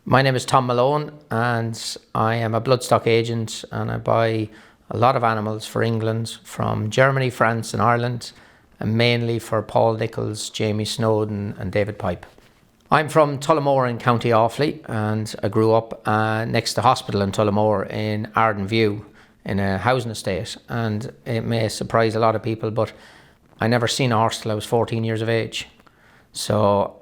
My name is Tom Malone and I am a Bloodstock agent, and I buy a lot of animals for England from Germany, France and Ireland, and mainly for Paul Nicholls, Jamie Snowden and David Pipe. I'm from Tullamore in County Offaly, and I grew up next to the hospital in Tullamore in Ardenview in a housing estate, and it may surprise a lot of people, but I never seen a horse till I was 14 years of age. So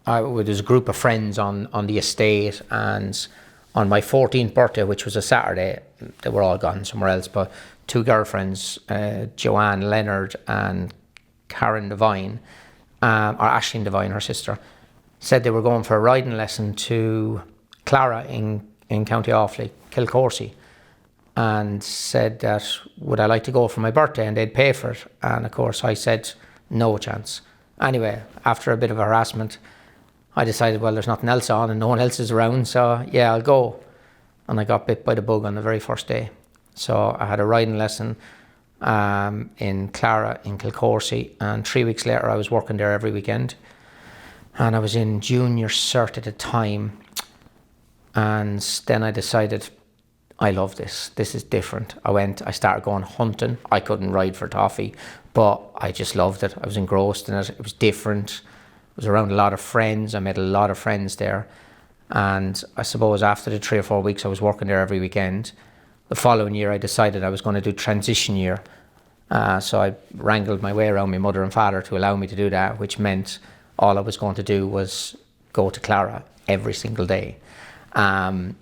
there's a group of friends on the estate, and on my 14th birthday, which was a Saturday, they were all gone somewhere else, but two girlfriends, Joanne Leonard and Karen Devine, or Aisling Devine, her sister, said they were going for a riding lesson to Clara in County Offaly, Kilcorsey, and said that would I like to go for my birthday and they'd pay for it. And of course I said no chance. Anyway, after a bit of harassment, I decided, well, there's nothing else on and no one else is around, so yeah, I'll go. And I got bit by the bug on the very first day. So I had a riding lesson in Clara in Kilcorsey, and 3 weeks later I was working there every weekend. And I was in junior cert at the time, and then I decided, I love this. This is different. I started going hunting. I couldn't ride for toffee, but I just loved it. I was engrossed in it. It was different. I was around a lot of friends. I met a lot of friends there. And I suppose after the 3 or 4 weeks I was working there every weekend, the following year I decided I was going to do transition year. So I wrangled my way around my mother and father to allow me to do that, which meant all I was going to do was go to Clara every single day. But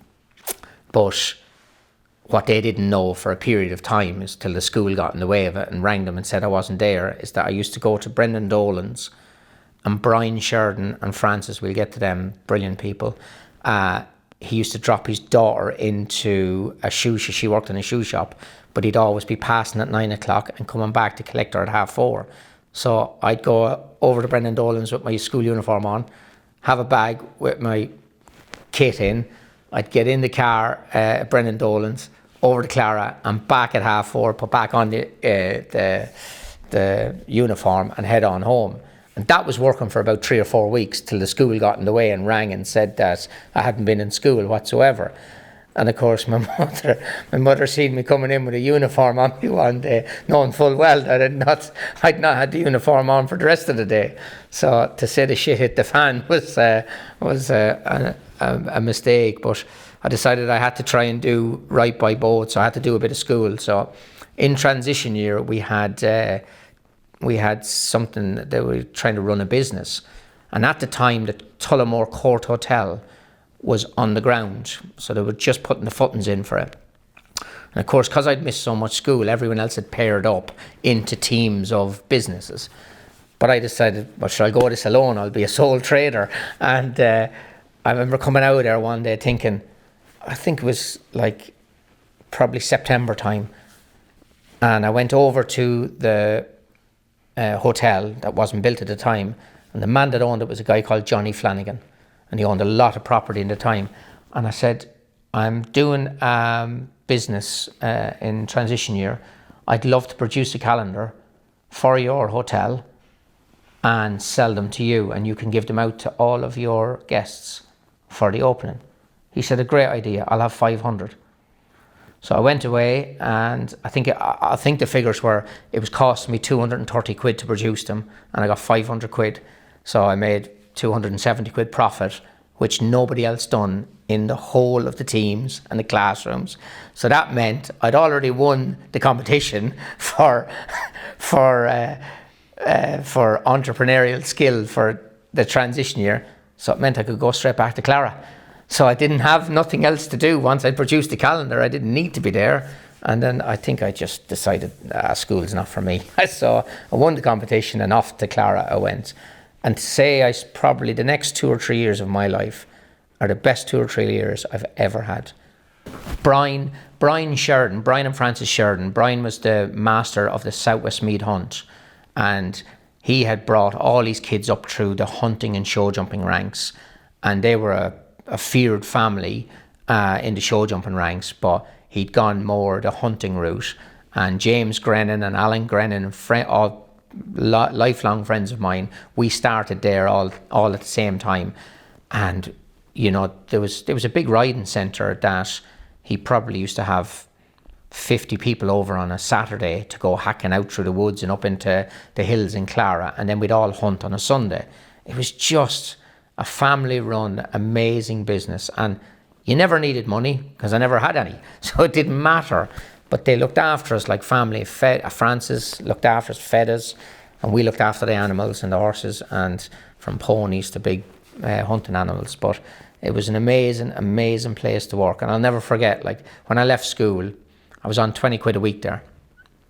what they didn't know for a period of time, is till the school got in the way of it and rang them and said I wasn't there, is that I used to go to Brendan Dolan's, and Brian Sheridan and Francis, we'll get to them, brilliant people. He used to drop his daughter into a shoe shop. She worked in a shoe shop, but he'd always be passing at 9 o'clock and coming back to collect her at 4:30. So I'd go over to Brendan Dolan's with my school uniform on, have a bag with my kit in. I'd get in the car at Brendan Dolan's, over to Clara, and back at 4:30, put back on the uniform and head on home. And that was working for about 3 or 4 weeks till the school got in the way and rang and said that I hadn't been in school whatsoever. And of course my mother seen me coming in with a uniform on me one day, knowing full well that I'd not had the uniform on for the rest of the day. So to say the shit hit the fan was a mistake, but I decided I had to try and do right by both, so I had to do a bit of school. So in transition year we had something that they were trying to run a business, and at the time the Tullamore Court Hotel was on the ground, so they were just putting the footings in for it. And of course, because I'd missed so much school, everyone else had paired up into teams of businesses, but I decided, well, should I go this alone? I'll be a sole trader. And I remember coming out there one day thinking, I think it was like probably September time, and I went over to the hotel that wasn't built at the time, and the man that owned it was a guy called Johnny Flanagan, and he owned a lot of property in the time. And I said, I'm doing business in transition year. I'd love to produce a calendar for your hotel and sell them to you, and you can give them out to all of your guests for the opening. He said, a great idea, I'll have 500. So I went away, and I think the figures were, it was costing me 230 quid to produce them, and I got 500 quid. So I made 270 quid profit, which nobody else done in the whole of the teams and the classrooms. So that meant I'd already won the competition for entrepreneurial skill for the transition year. So it meant I could go straight back to Clara. So I didn't have nothing else to do. Once I produced the calendar, I didn't need to be there. And then I think I just decided, school's not for me. So I won the competition, and off to Clara I went. And to say probably the next 2 or 3 years of my life are the best 2 or 3 years I've ever had. Brian Sheridan, Brian and Francis Sheridan. Brian was the master of the Southwest Mead Hunt, and he had brought all these kids up through the hunting and show jumping ranks, and they were a feared family in the show jumping ranks, but he'd gone more the hunting route. And James Grennan and Alan Grennan, all lifelong friends of mine, we started there all at the same time. And there was a big riding centre that he probably used to have 50 people over on a Saturday to go hacking out through the woods and up into the hills in Clara, and then we'd all hunt on a Sunday. It was just a family-run, amazing business, and you never needed money because I never had any, so it didn't matter. But they looked after us like family. Francis looked after us, fed us, and we looked after the animals and the horses, and from ponies to big hunting animals. But it was an amazing, amazing place to work, and I'll never forget. Like when I left school, I was on 20 quid a week there,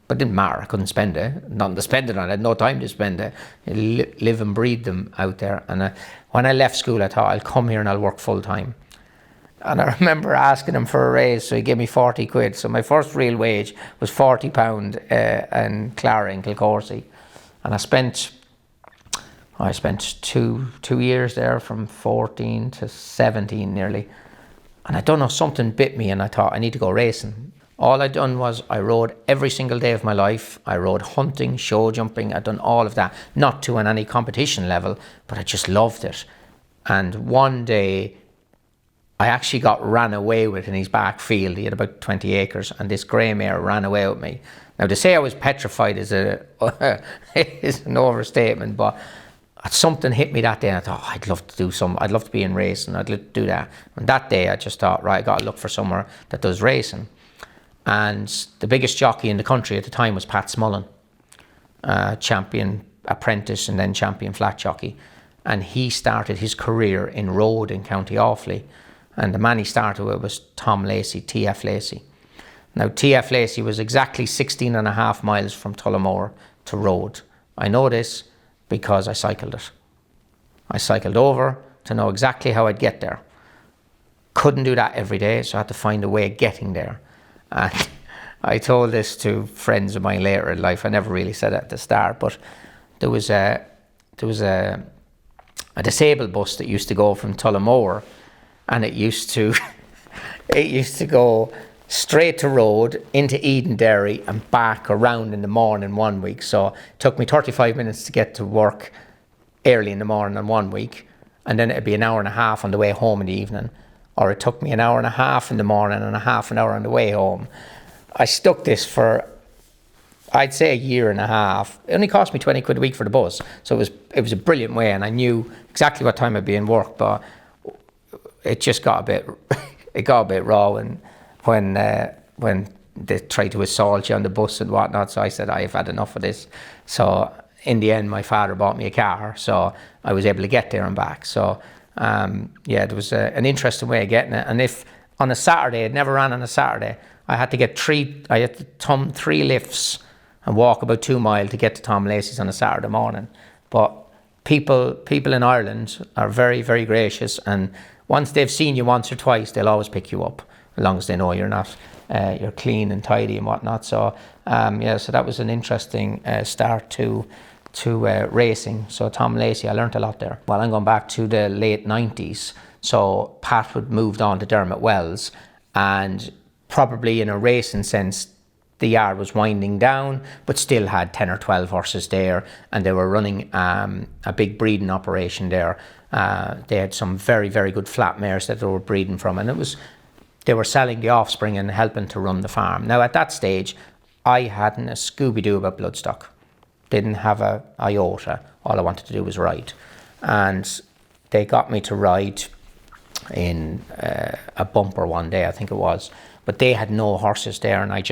but it didn't matter. I couldn't spend it. Nothing to spend it on. I had no time to spend it. Live and breathe them out there. And when I left school, I thought, I'll come here and I'll work full time. And I remember asking him for a raise, so he gave me 40 quid. So my first real wage was £40 in Clara in Kilcorsi. And I spent two years there, from 14 to 17 nearly. And I don't know, something bit me and I thought, I need to go racing. All I'd done was I rode every single day of my life. I rode hunting, show jumping. I'd done all of that, not to any competition level, but I just loved it. And one day I actually got ran away with in his back field. He had about 20 acres, and this grey mare ran away with me. Now, to say I was petrified is an overstatement, but something hit me that day and I thought, I'd love to do I'd love to be in racing. I'd love to do that. And that day I just thought, right, I got to look for somewhere that does racing. And the biggest jockey in the country at the time was Pat Smullen, champion apprentice and then champion flat jockey. And he started his career in Road in County Offaly. And the man he started with was Tom Lacey, T.F. Lacey. Now, T.F. Lacey was exactly 16 and a half miles from Tullamore to Road. I know this because I cycled it. I cycled over to know exactly how I'd get there. Couldn't do that every day, so I had to find a way of getting there. And I told this to friends of mine later in life. I never really said it at the start, but there was a disabled bus that used to go from Tullamore, and it used to go straight to Road into Edenderry and back around in the morning one week. So it took me 35 minutes to get to work early in the morning on one week, and then it'd be an hour and a half on the way home in the evening. Or it took me an hour and a half in the morning and a half an hour on the way home. I stuck this for, I'd say, a year and a half. It only cost me 20 quid a week for the bus. So it was a brilliant way, and I knew exactly what time I'd be in work, but it just got a bit raw when they tried to assault you on the bus and whatnot. So I said, I've had enough of this. So in the end, my father bought me a car, so I was able to get there and back. So there was an interesting way of getting it. And if on a Saturday, it never ran on a Saturday, I had to thumb 3 lifts and walk about 2 miles to get to Tom Lacey's on a Saturday morning. But people in Ireland are very, very gracious, and once they've seen you once or twice, they'll always pick you up, as long as they know you're clean and tidy and whatnot. So so that was an interesting start to racing. So Tom Lacey, I learnt a lot there. Well, I'm going back to the late 90s. So Pat had moved on to Dermot Wells, and probably in a racing sense, the yard was winding down, but still had 10 or 12 horses there, and they were running a big breeding operation there. They had some very, very good flat mares that they were breeding from, and they were selling the offspring and helping to run the farm. Now, at that stage, I hadn't a Scooby-Doo about Bloodstock. Didn't have a iota. All I wanted to do was ride. And they got me to ride in a bumper one day, I think it was. But they had no horses there, and I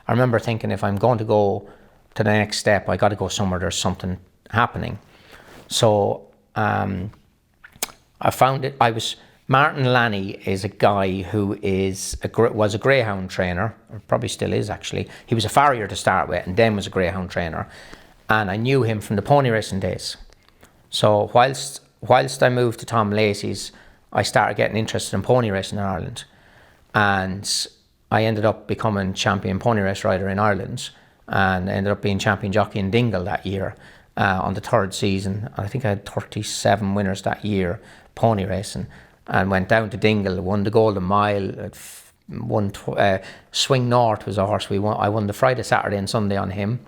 remember thinking, if I'm going to go to the next step, I got to go somewhere there's something happening. So I found it. Martin Lanny is a guy who was a greyhound trainer, or probably still is actually. He was a farrier to start with, and then was a greyhound trainer. And I knew him from the pony racing days. So whilst I moved to Tom Lacey's, I started getting interested in pony racing in Ireland. And I ended up becoming champion pony race rider in Ireland, and ended up being champion jockey in Dingle that year on the 3rd season. I think I had 37 winners that year, pony racing, and went down to Dingle, won the Golden Mile, Swing North was a horse I won the Friday, Saturday and Sunday on him.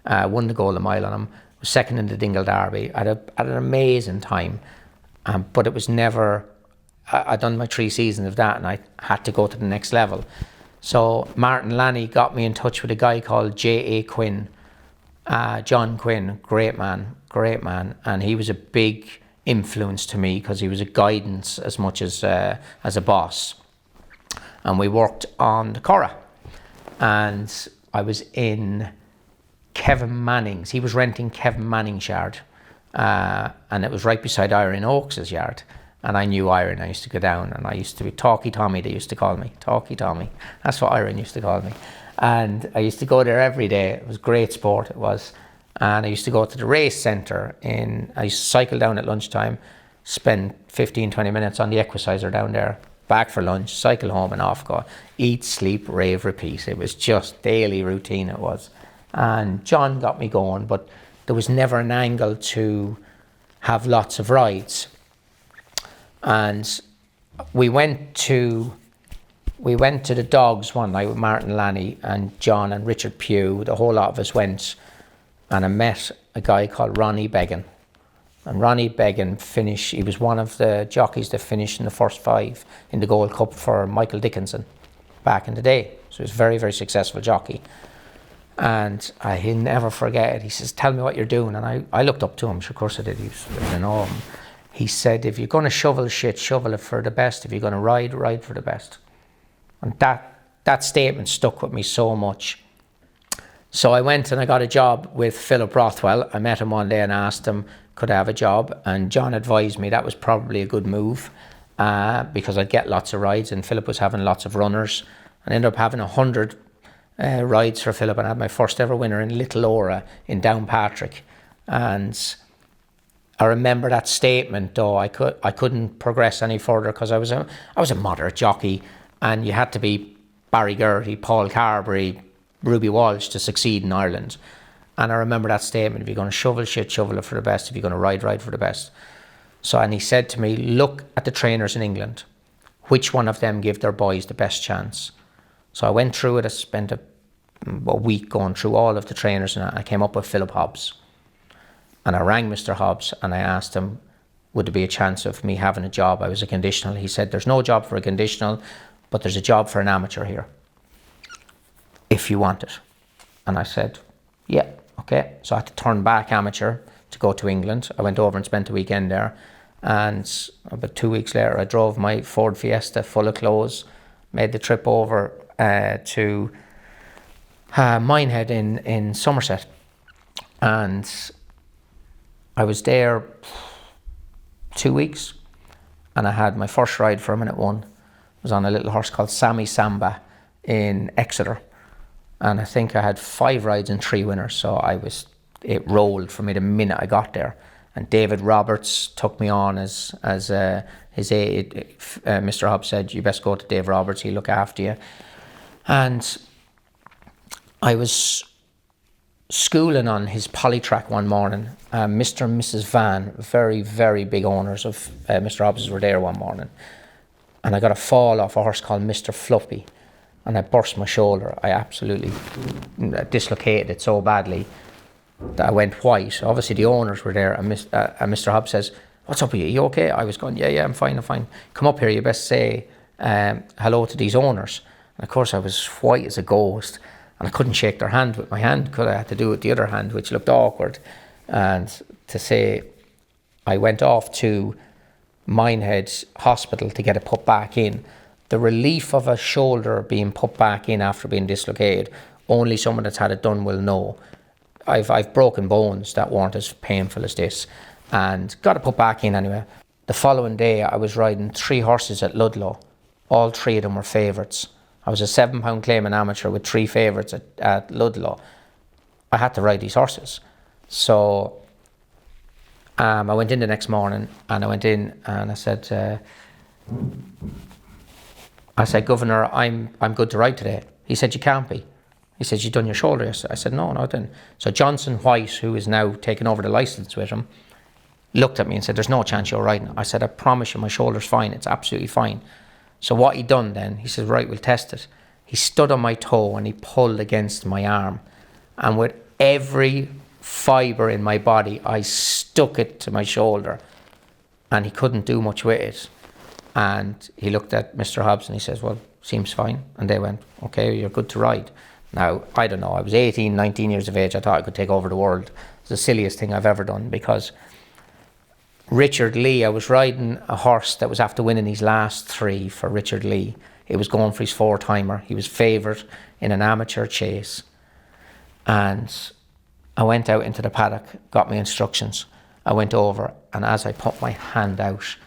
Won the Golden Mile on him, was second in the Dingle Derby. I had an amazing time, but it was never I'd done my 3 seasons of that, and I had to go to the next level. So Martin Lanny got me in touch with a guy called J.A. Quinn, John Quinn, great man, and he was a big influence to me because he was a guidance as much as a boss. And we worked on the Curragh, and I was in Kevin Manning's. He was renting Kevin Manning's yard, and it was right beside Irene Oakes' yard. And I knew Irene. I used to go down, and I used to be Talkie Tommy, they used to call me. Talkie Tommy. That's what Irene used to call me. And I used to go there every day. It was great sport, it was. And I used to go to the race centre. I used to cycle down at lunchtime, spend 15, 20 minutes on the equisizer down there, back for lunch, cycle home and off go. Eat, sleep, rave, repeat. It was just daily routine, it was. And John got me going, but there was never an angle to have lots of rides. And we went to the Dogs one night with Martin Lanny and John and Richard Pugh. The whole lot of us went, and I met a guy called Ronnie Began. And Ronnie Began finished, he was one of the jockeys that finished in the first 5 in the Gold Cup for Michael Dickinson back in the day. So he was a very, very successful jockey. And he'll never forget it. He says, tell me what you're doing. And I looked up to him. Of course I did. He was in awe. He said, if you're going to shovel shit, shovel it for the best. If you're going to ride, ride for the best. And that statement stuck with me so much. So I went and I got a job with Philip Rothwell. I met him one day and asked him, could I have a job? And John advised me that was probably a good move because I'd get lots of rides, and Philip was having lots of runners. I ended up having 100 rides for Philip, and I had my first ever winner in Little Ora in Downpatrick. And I remember that statement, though. I couldn't progress any further because I was a moderate jockey, and you had to be Barry Gertie, Paul Carberry, Ruby Walsh to succeed in Ireland. And I remember that statement: if you're going to shovel shit, shovel it for the best. If you're going to ride, ride for the best. So, and he said to me, look at the trainers in England. Which one of them give their boys the best chance? So I went through it. I spent a week going through all of the trainers, and I came up with Philip Hobbs. And I rang Mr. Hobbs and I asked him, would there be a chance of me having a job? I was a conditional. He said, there's no job for a conditional, but there's a job for an amateur here, if you want it. And I said, yeah, okay. So I had to turn back amateur to go to England. I went over and spent the weekend there. And about 2 weeks later, I drove my Ford Fiesta full of clothes, made the trip over to Minehead in Somerset. And I was there 2 weeks, and I had my first ride for a minute 1. I was on a little horse called Sammy Samba in Exeter, and I think I had 5 rides and 3 winners. So it rolled for me the minute I got there. And David Roberts took me on as his aide. Mr. Hobbs said, you best go to Dave Roberts, he'll look after you. And I was schooling on his polytrack one morning. Mr. and Mrs. Van, very, very big owners of Mr. Hobbs, were there one morning. And I got a fall off a horse called Mr. Fluffy, and I burst my shoulder. I absolutely dislocated it so badly that I went white. Obviously the owners were there, and Mr. Hobbs says, what's up with you? Are you okay? I was going, yeah, I'm fine. Come up here, you best say hello to these owners. And of course I was white as a ghost, and I couldn't shake their hand with my hand because I had to do it with the other hand, which looked awkward. And to say, I went off to Minehead Hospital to get it put back in. The relief of a shoulder being put back in after being dislocated, only someone that's had it done will know. I've broken bones that weren't as painful as this, and got it put back in anyway. The following day I was riding 3 horses at Ludlow. All 3 of them were favourites. I was a £7 claiming amateur with 3 favourites at Ludlow. I had to ride these horses. So I went in the next morning, and I went in and I said, Governor, I'm good to ride today. He said, you can't be. He said, you done your shoulder yesterday? I said, no, I didn't. So Johnson White, who is now taking over the licence with him, looked at me and said, there's no chance you're riding. I said, I promise you my shoulder's fine. It's absolutely fine. So what he done then, he said, right, we'll test it. He stood on my toe and he pulled against my arm. And with every fibre in my body, I stuck it to my shoulder. And he couldn't do much with it. And he looked at Mr. Hobbs and he says, well, seems fine. And they went, okay, you're good to ride. Now, I don't know, I was 18, 19 years of age. I thought I could take over the world. It's the silliest thing I've ever done, because Richard Lee, I was riding a horse that was after winning his last 3 for Richard Lee. He was going for his 4-timer. He was favoured in an amateur chase. And I went out into the paddock, got my instructions. I went over, and as I put my hand out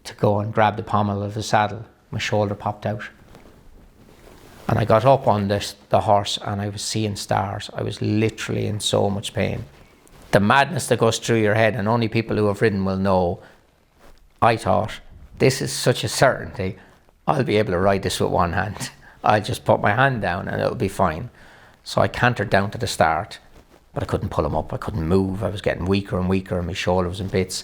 to go and grab the pommel of the saddle, my shoulder popped out. And I got up on the horse and I was seeing stars. I was literally in so much pain. The madness that goes through your head, and only people who have ridden will know, I thought, this is such a certainty. I'll be able to ride this with one hand. I'll just put my hand down and it'll be fine. So I cantered down to the start, but I couldn't pull him up. I couldn't move. I was getting weaker and weaker and my shoulder was in bits.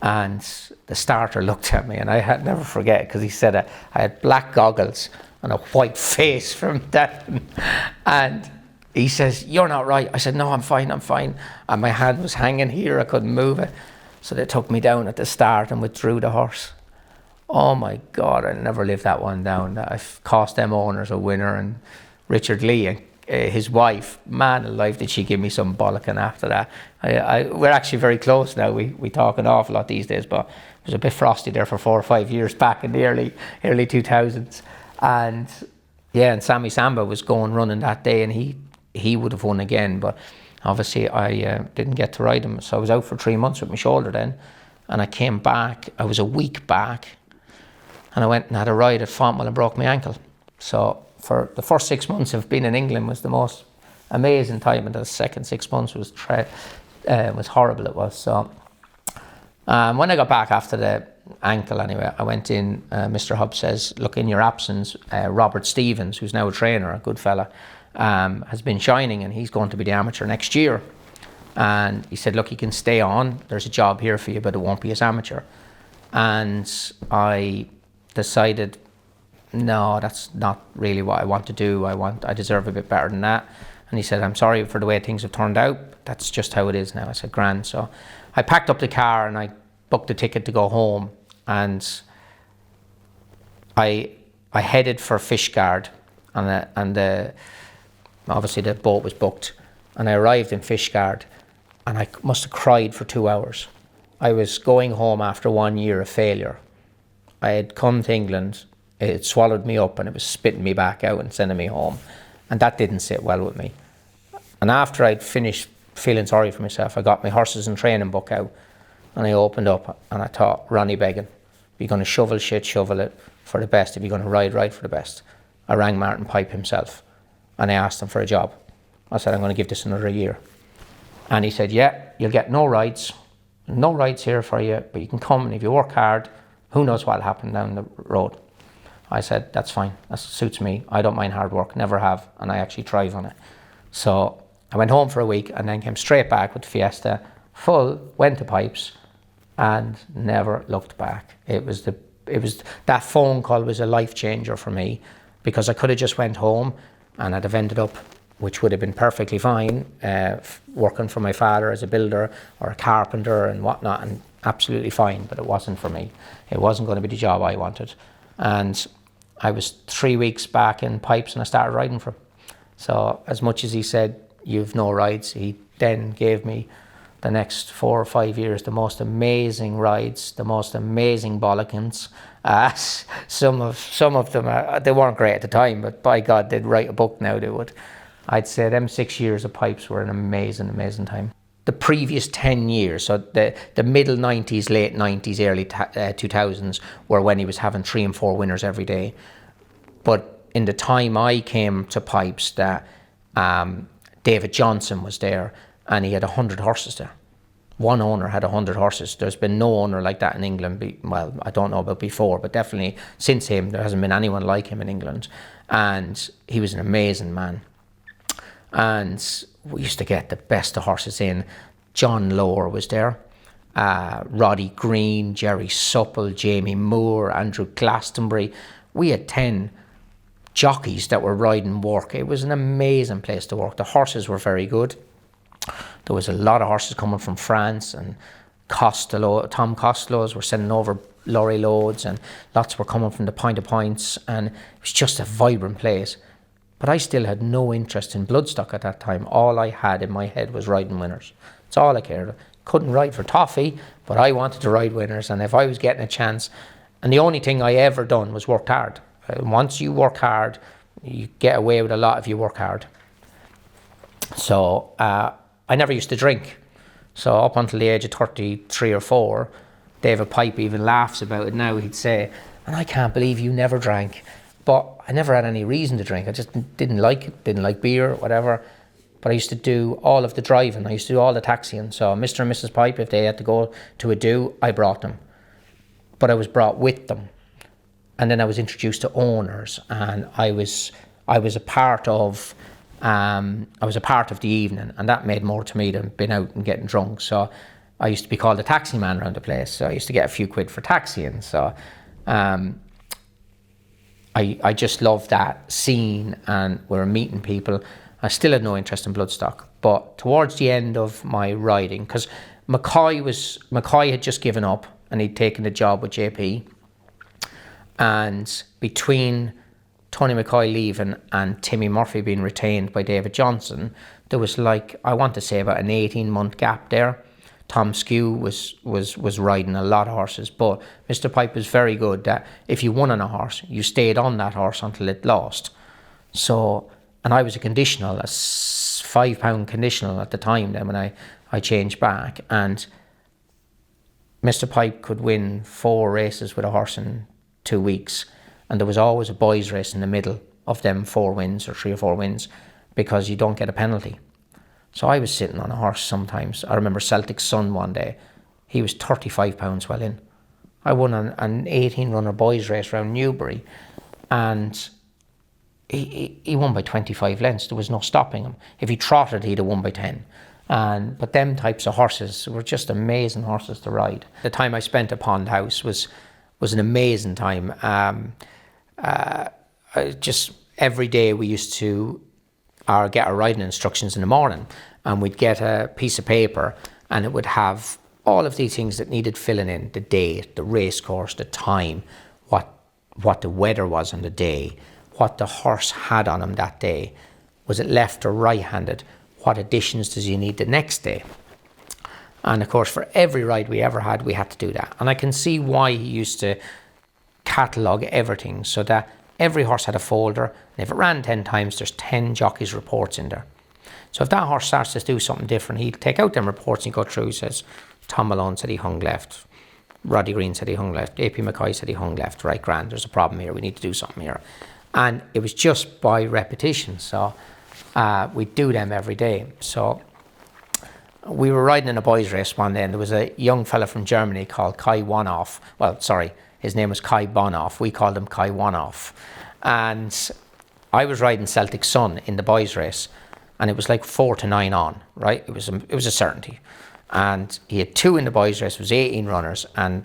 And the starter looked at me, and I had never forget, because he said I had black goggles and a white face from that. And he says, you're not right. I said, no, I'm fine. And my hand was hanging here. I couldn't move it. So they took me down at the start and withdrew the horse. Oh my God, I'll never live that one down. I've cost them owners a winner. And Richard Lee, his wife, man alive, did she give me some bollocking after that. We're actually very close now. We talk an awful lot these days, but it was a bit frosty there for 4 or 5 years back in the early 2000s. And yeah, and Sammy Samba was going running that day, and he would have won again, but obviously I didn't get to ride him. So I was out for 3 months with my shoulder then, and I came back. I was a week back, and I went and had a ride at Fontwell and broke my ankle. So for the first 6 months of being in England was the most amazing time, and the second 6 months was horrible. It was. So when I got back after the ankle anyway, I went in. Mr. Hubb says, look, in your absence, Robert Stevens, who's now a trainer, a good fella, has been shining, and he's going to be the amateur next year. And he said, look, you can stay on. There's a job here for you, but it won't be as amateur. And I decided, no, that's not really what I want to do. I deserve a bit better than that. And he said, I'm sorry for the way things have turned out. That's just how it is now. I said, grand. So I packed up the car and I booked a ticket to go home. And I headed for Fishguard, and obviously the boat was booked. And I arrived in Fishguard, and I must have cried for 2 hours. I was going home after 1 year of failure. I had come to England, it had swallowed me up, and it was spitting me back out and sending me home. And that didn't sit well with me. And after I'd finished feeling sorry for myself, I got my horses and training book out, and I opened up and I thought, Ronnie Began, if you're going to shovel shit, shovel it for the best. If you're going to ride for the best. I rang Martin Pipe himself, and I asked him for a job. I said, I'm going to give this another year. And he said, yeah, you'll get no rides here for you, but you can come, and if you work hard, who knows what'll happen down the road. I said, that's fine, that suits me. I don't mind hard work, never have, and I actually thrive on it. So I went home for a week and then came straight back with the Fiesta, went to Pipes, and never looked back. It was that phone call was a life changer for me, because I could have just went home and I'd have ended up, which would have been perfectly fine, working for my father as a builder or a carpenter and whatnot, and absolutely fine, but it wasn't for me. It wasn't going to be the job I wanted. And I was 3 weeks back in Pipes and I started riding for him. So as much as he said, you've no rides, he then gave me the next 4 or 5 years the most amazing rides, the most amazing bollockins. Some of them, they weren't great at the time, but by God, they'd write a book now, they would. I'd say them 6 years of Pipes were an amazing, amazing time. The previous 10 years, so the middle 90s, late 90s, early 2000s, were when he was having 3 and 4 winners every day. But in the time I came to Pipes, that David Johnson was there, and he had 100 horses there. One owner had 100 horses. There's been no owner like that in England. Well, I don't know about before, but definitely since him, there hasn't been anyone like him in England. And he was an amazing man. And we used to get the best of horses in. John Lower was there. Roddy Green, Jerry Supple, Jamie Moore, Andrew Glastonbury. We had 10 jockeys that were riding work. It was an amazing place to work. The horses were very good. There was a lot of horses coming from France, and Tom Costello's were sending over lorry loads, and lots were coming from the Point of Points, and it was just a vibrant place. But I still had no interest in Bloodstock at that time. All I had in my head was riding winners. That's all I cared about. Couldn't ride for toffee, but I wanted to ride winners, and if I was getting a chance, and the only thing I ever done was worked hard. Once you work hard, you get away with a lot if you work hard. So I never used to drink. So up until the age of 33 or 4, David Pipe even laughs about it now. He'd say, and I can't believe you never drank. But I never had any reason to drink. I just didn't like it, didn't like beer, whatever. But I used to do all of the driving. I used to do all the taxiing. So Mr. and Mrs. Pipe, if they had to go to a do, I brought them. But I was brought with them. And then I was introduced to owners, and I was a part of the evening, and that made more to me than being out and getting drunk. So I used to be called a taxi man around the place. So I used to get a few quid for taxiing. So I just loved that scene, and we were meeting people. I still had no interest in Bloodstock, but towards the end of my riding, because McCoy had just given up and he'd taken the job with JP, and between Tony McCoy leaving and Timmy Murphy being retained by David Johnson, there was I want to say about an 18-month gap there. Tom Skew was riding a lot of horses, but Mr. Pipe was very good that if you won on a horse, you stayed on that horse until it lost. So, and I was a conditional, a £5 conditional at the time then when I changed back, and Mr. Pipe could win 4 races with a horse in 2 weeks, and there was always a boys race in the middle of them 4 wins or 3 or 4 wins, because you don't get a penalty. So I was sitting on a horse sometimes. I remember Celtic's son one day, he was £35 well in. I won an 18-runner boys race around Newbury, and he won by 25 lengths. There was no stopping him. If he trotted, he'd have won by 10. But them types of horses were just amazing horses to ride. The time I spent at Pond House was an amazing time. Just every day we used to get our riding instructions in the morning, and we'd get a piece of paper, and it would have all of these things that needed filling in: the date, the race course, the time, what the weather was on the day, what the horse had on him that day, was it left or right-handed, what additions does he need the next day. And of course, for every ride we ever had, we had to do that. And I can see why he used to catalogue everything, so that every horse had a folder, and if it ran 10 times, there's 10 jockeys' reports in there. So if that horse starts to do something different, he'd take out them reports and go through. He says, Tom Malone said he hung left, Roddy Green said he hung left, AP McCoy said he hung left, right, grand, there's a problem here, we need to do something here. And it was just by repetition, so we'd do them every day. So we were riding in a boys' race one day, and there was a young fella from Germany called Kai Wanoff. Well, sorry, his name was Kai Bonoff. We called him Kai Wanoff. And I was riding Celtic's son in the boys' race, and it was 4 to 9 on, right? It was a certainty. And he had 2 in the boys' race. It was 18 runners, and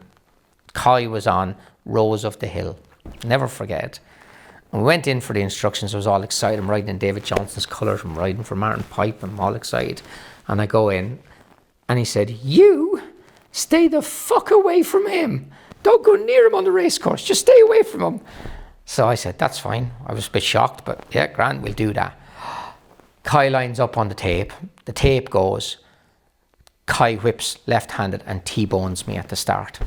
Kai was on Rose of the Hill. Never forget. And we went in for the instructions. I was all excited. I'm riding in David Johnson's colours. I'm riding for Martin Pipe. I'm all excited. And I go in, and he said, "You stay the fuck away from him. Don't go near him on the race course. Just stay away from him." So I said, "That's fine." I was a bit shocked, but yeah, grand, we'll do that. Kai lines up on the tape. The tape goes. Kai whips left-handed and T-bones me at the start.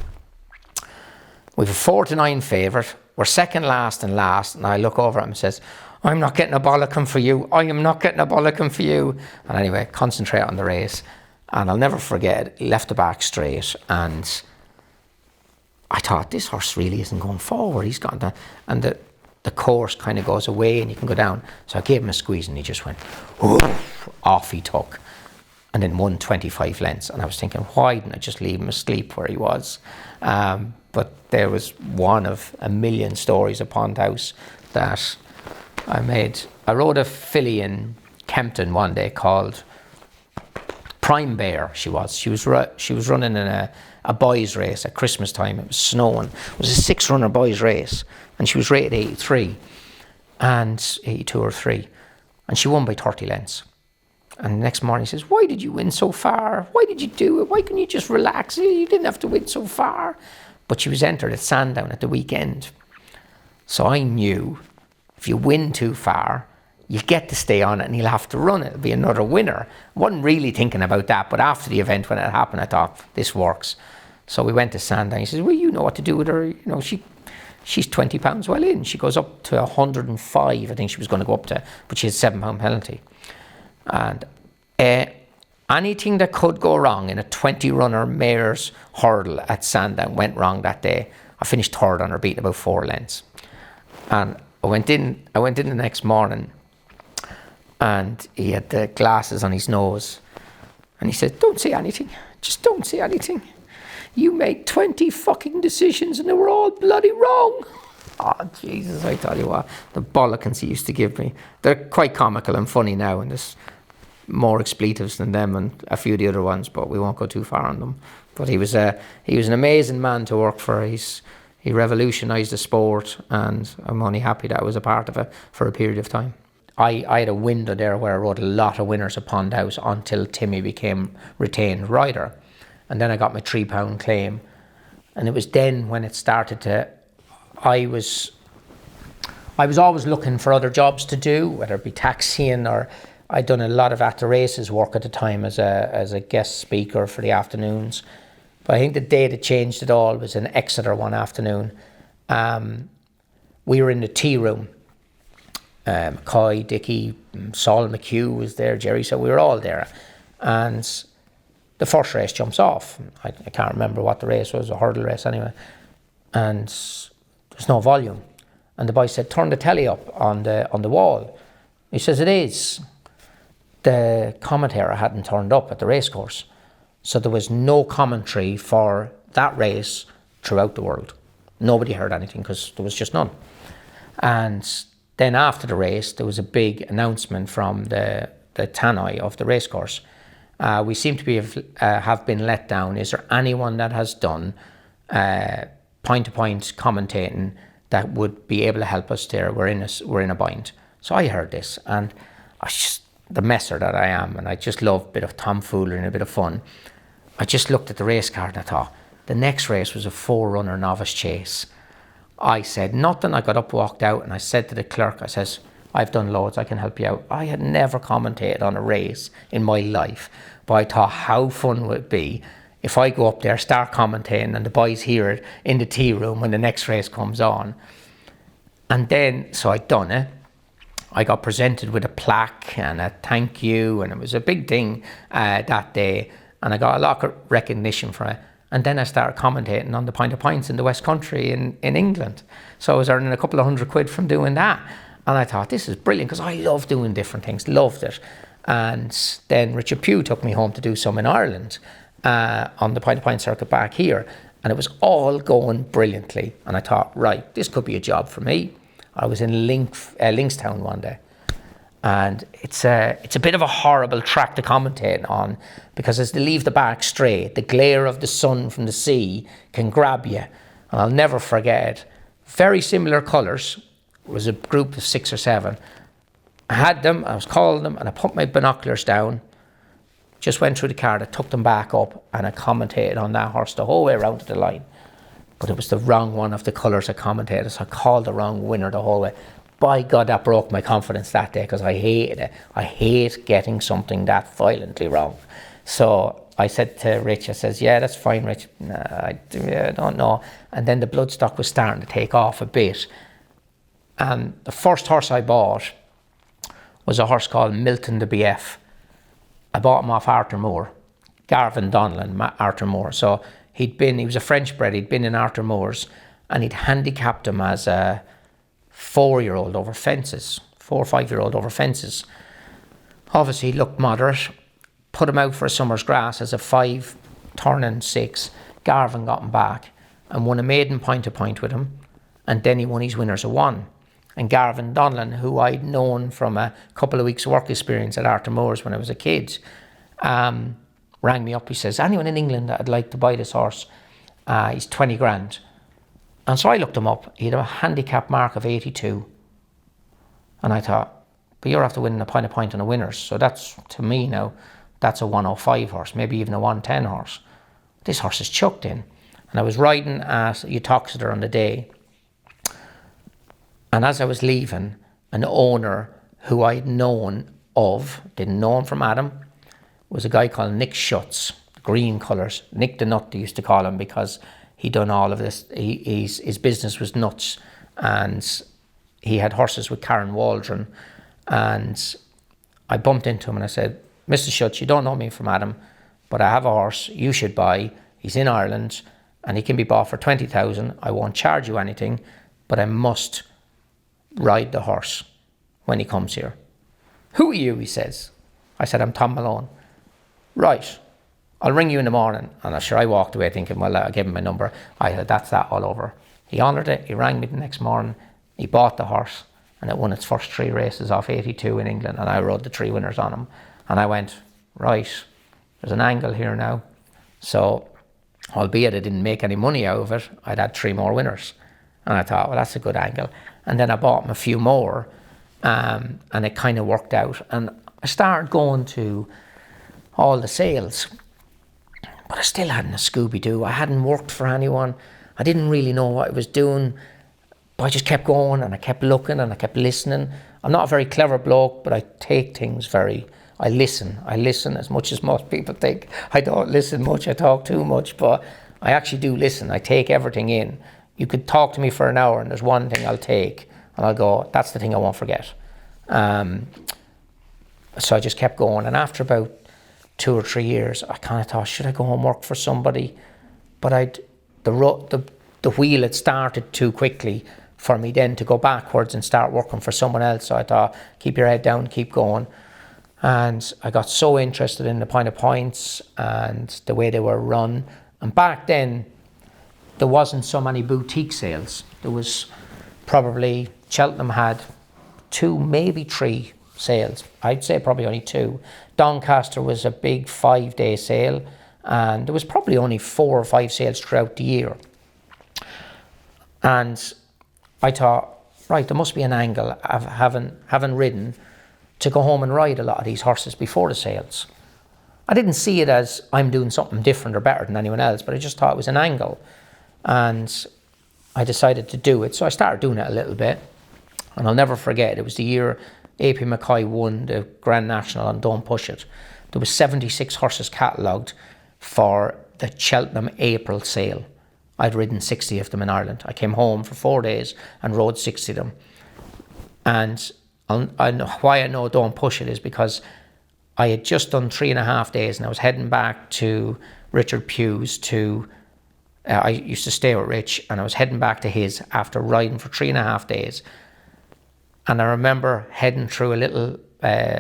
We've a 4 to 9 favourite. We're second last, and I look over at him and says, "I'm not getting a bollocking for you. I am not getting a bollocking for you." And anyway, concentrate on the race. And I'll never forget, he left the back straight, and I thought, this horse really isn't going forward. He's gone down. And the course kind of goes away and you can go down. So I gave him a squeeze, and he just went, off he took. And then won 25 lengths. And I was thinking, why didn't I just leave him asleep where he was? But there was one of a million stories of Pond House that I made. I rode a filly in Kempton one day called Prime Bear. She was running in a boys race at Christmas time. It was snowing. It was a 6-runner boys race, and she was rated 83 and 82 or 3, and she won by 30 lengths. And the next morning he says, "Why did you win so far? Why did you do it? Why couldn't you just relax? You didn't have to win so far." but she was entered at Sandown at the weekend. So I knew if you win too far, you'll get to stay on it and you'll have to run it. It'll be another winner. I wasn't really thinking about that, but after the event, when it happened, I thought, this works. So we went to Sandown. He says, well, you know what to do with her. You know, she's 20 pounds well in. She goes up to 105, I think she was going to go up to, but she had £7 penalty. And anything that could go wrong in a 20-runner mare's hurdle at Sandown went wrong that day. I finished third on her, beating about 4 lengths. And I went in the next morning, and he had the glasses on his nose, and he said, don't say anything, just don't say anything. You made 20 fucking decisions and they were all bloody wrong. Oh, Jesus, I tell you what, the bollockings he used to give me. They're quite comical and funny now, and there's more expletives than them and a few of the other ones, but we won't go too far on them. But he was an amazing man to work for. He revolutionised the sport, and I'm only happy that I was a part of it for a period of time. I had a window there where I rode a lot of winners at Pond House until Timmy became retained rider. And then I got my £3 claim. And it was then when it started to, I was always looking for other jobs to do, whether it be taxiing, or I'd done a lot of at the races work at the time as a guest speaker for the afternoons. But I think the day that changed it all was in Exeter one afternoon. We were in the tea room. Coy, Dickie, Saul McHugh was there, Jerry, so we were all there. And the first race jumps off. I can't remember what the race was, a hurdle race anyway. And there's no volume. And the boy said, turn the telly up on the wall. He says, it is. The commentator hadn't turned up at the racecourse. So there was no commentary for that race throughout the world. Nobody heard anything because there was just none. And then after the race, there was a big announcement from the tannoy of the racecourse. We seem to have been let down. Is there anyone that has done point-to-point commentating that would be able to help us there? We're in a bind. So I heard this, and I was just the messer that I am, and I just love a bit of tomfoolery and a bit of fun. I just looked at the race card and I thought, the next race was a 4-runner novice chase. I said nothing. I got up, walked out, and I said to the clerk, I says, I've done loads, I can help you out. I had never commentated on a race in my life, but I thought how fun would it be if I go up there, start commentating, and the boys hear it in the tea room when the next race comes on. And then, so I'd done it. I got presented with a plaque and a thank you, and it was a big thing that day, and I got a lot of recognition for it. And then I started commentating on the Pint of Pints in the West Country in England. So I was earning a couple of £100 from doing that. And I thought, this is brilliant, because I love doing different things, loved it. And then Richard Pugh took me home to do some in Ireland on the Pint of Pint circuit back here. And it was all going brilliantly. And I thought, right, this could be a job for me. I was in Linkstown one day. And it's a bit of a horrible track to commentate on, because as they leave the back straight, the glare of the sun from the sea can grab you. And I'll never forget, very similar colours. It was a group of 6 or 7. I had them, I was calling them, and I put my binoculars down, just went through the card, I took them back up, and I commentated on that horse the whole way around to the line. But it was the wrong one of the colours I commentated, so I called the wrong winner the whole way. By God, that broke my confidence that day, because I hated it. I hate getting something that violently wrong. So I said to Rich, I says, yeah, that's fine, Rich. Nah, I don't know. And then the Bloodstock was starting to take off a bit. And the first horse I bought was a horse called Milton the BF. I bought him off Arthur Moore, Garvin Donnellan, Arthur Moore. So he was a French bred, he'd been in Arthur Moore's, and he'd handicapped him as a 4-year-old over fences, 4 or 5-year-old over fences. Obviously he looked moderate, put him out for a summer's grass as a 5, turning 6. Garvin got him back and won a maiden point-to-point with him, and then he won his winners of 1. And Garvin Donnellan, who I'd known from a couple of weeks work experience at Arthur Moore's when I was a kid, rang me up. He says, anyone in England that would like to buy this horse? He's 20 grand. And so I looked him up. He had a handicap mark of 82. And I thought, but you're after winning a point on a winners. So that's, to me now, that's a 105 horse, maybe even a 110 horse. This horse is chucked in. And I was riding at Uttoxeter on the day. And as I was leaving, an owner who I'd didn't know him from Adam, was a guy called Nick Schutz, green colours. Nick the Nut, they used to call him, because he'd done all of this. His business was nuts, and he had horses with Karen Waldron. And I bumped into him and I said, Mr. Schutz, you don't know me from Adam, but I have a horse you should buy. He's in Ireland and he can be bought for 20,000. I won't charge you anything, but I must ride the horse when he comes here. Who are you? He says. I said, I'm Tom Malone. Right, I'll ring you in the morning. And I walked away thinking, well, I gave him my number. I said, that's that all over. He honoured it. He rang me the next morning. He bought the horse and it won its first 3 races off 82 in England. And I rode the 3 winners on him. And I went, right, there's an angle here now. So, albeit I didn't make any money out of it, I'd had 3 more winners. And I thought, well, that's a good angle. And then I bought him a few more, and it kind of worked out. And I started going to all the sales, but I still hadn't a Scooby-Doo. I hadn't worked for anyone. I didn't really know what I was doing, but I just kept going and I kept looking and I kept listening. I'm not a very clever bloke, but I take things I listen as much as most people think. I don't listen much, I talk too much, but I actually do listen. I take everything in. You could talk to me for an hour and there's one thing I'll take and I'll go, that's the thing I won't forget. So I just kept going, and after about 2 or 3 years, I kind of thought, should I go and work for somebody? But the wheel had started too quickly for me then to go backwards and start working for someone else. So I thought, keep your head down, keep going. And I got so interested in the Point of Points and the way they were run. And back then, there wasn't so many boutique sales. There was probably, Cheltenham had 2, maybe 3 sales. I'd say probably only 2. Doncaster was a big 5-day sale, and there was probably only 4 or 5 sales throughout the year. And I thought, right, there must be an angle of having ridden to go home and ride a lot of these horses before the sales. I didn't see it as I'm doing something different or better than anyone else, but I just thought it was an angle. And I decided to do it. So I started doing it a little bit. And I'll never forget, it was the year AP McCoy won the Grand National on Don't Push It. There was 76 horses catalogued for the Cheltenham April sale. I'd ridden 60 of them in Ireland. I came home for 4 days and rode 60 of them. And why I know Don't Push It is because I had just done 3.5 days and I was heading back to Richard Pugh's I used to stay with Rich, and I was heading back to his after riding for 3.5 days. And I remember heading through a little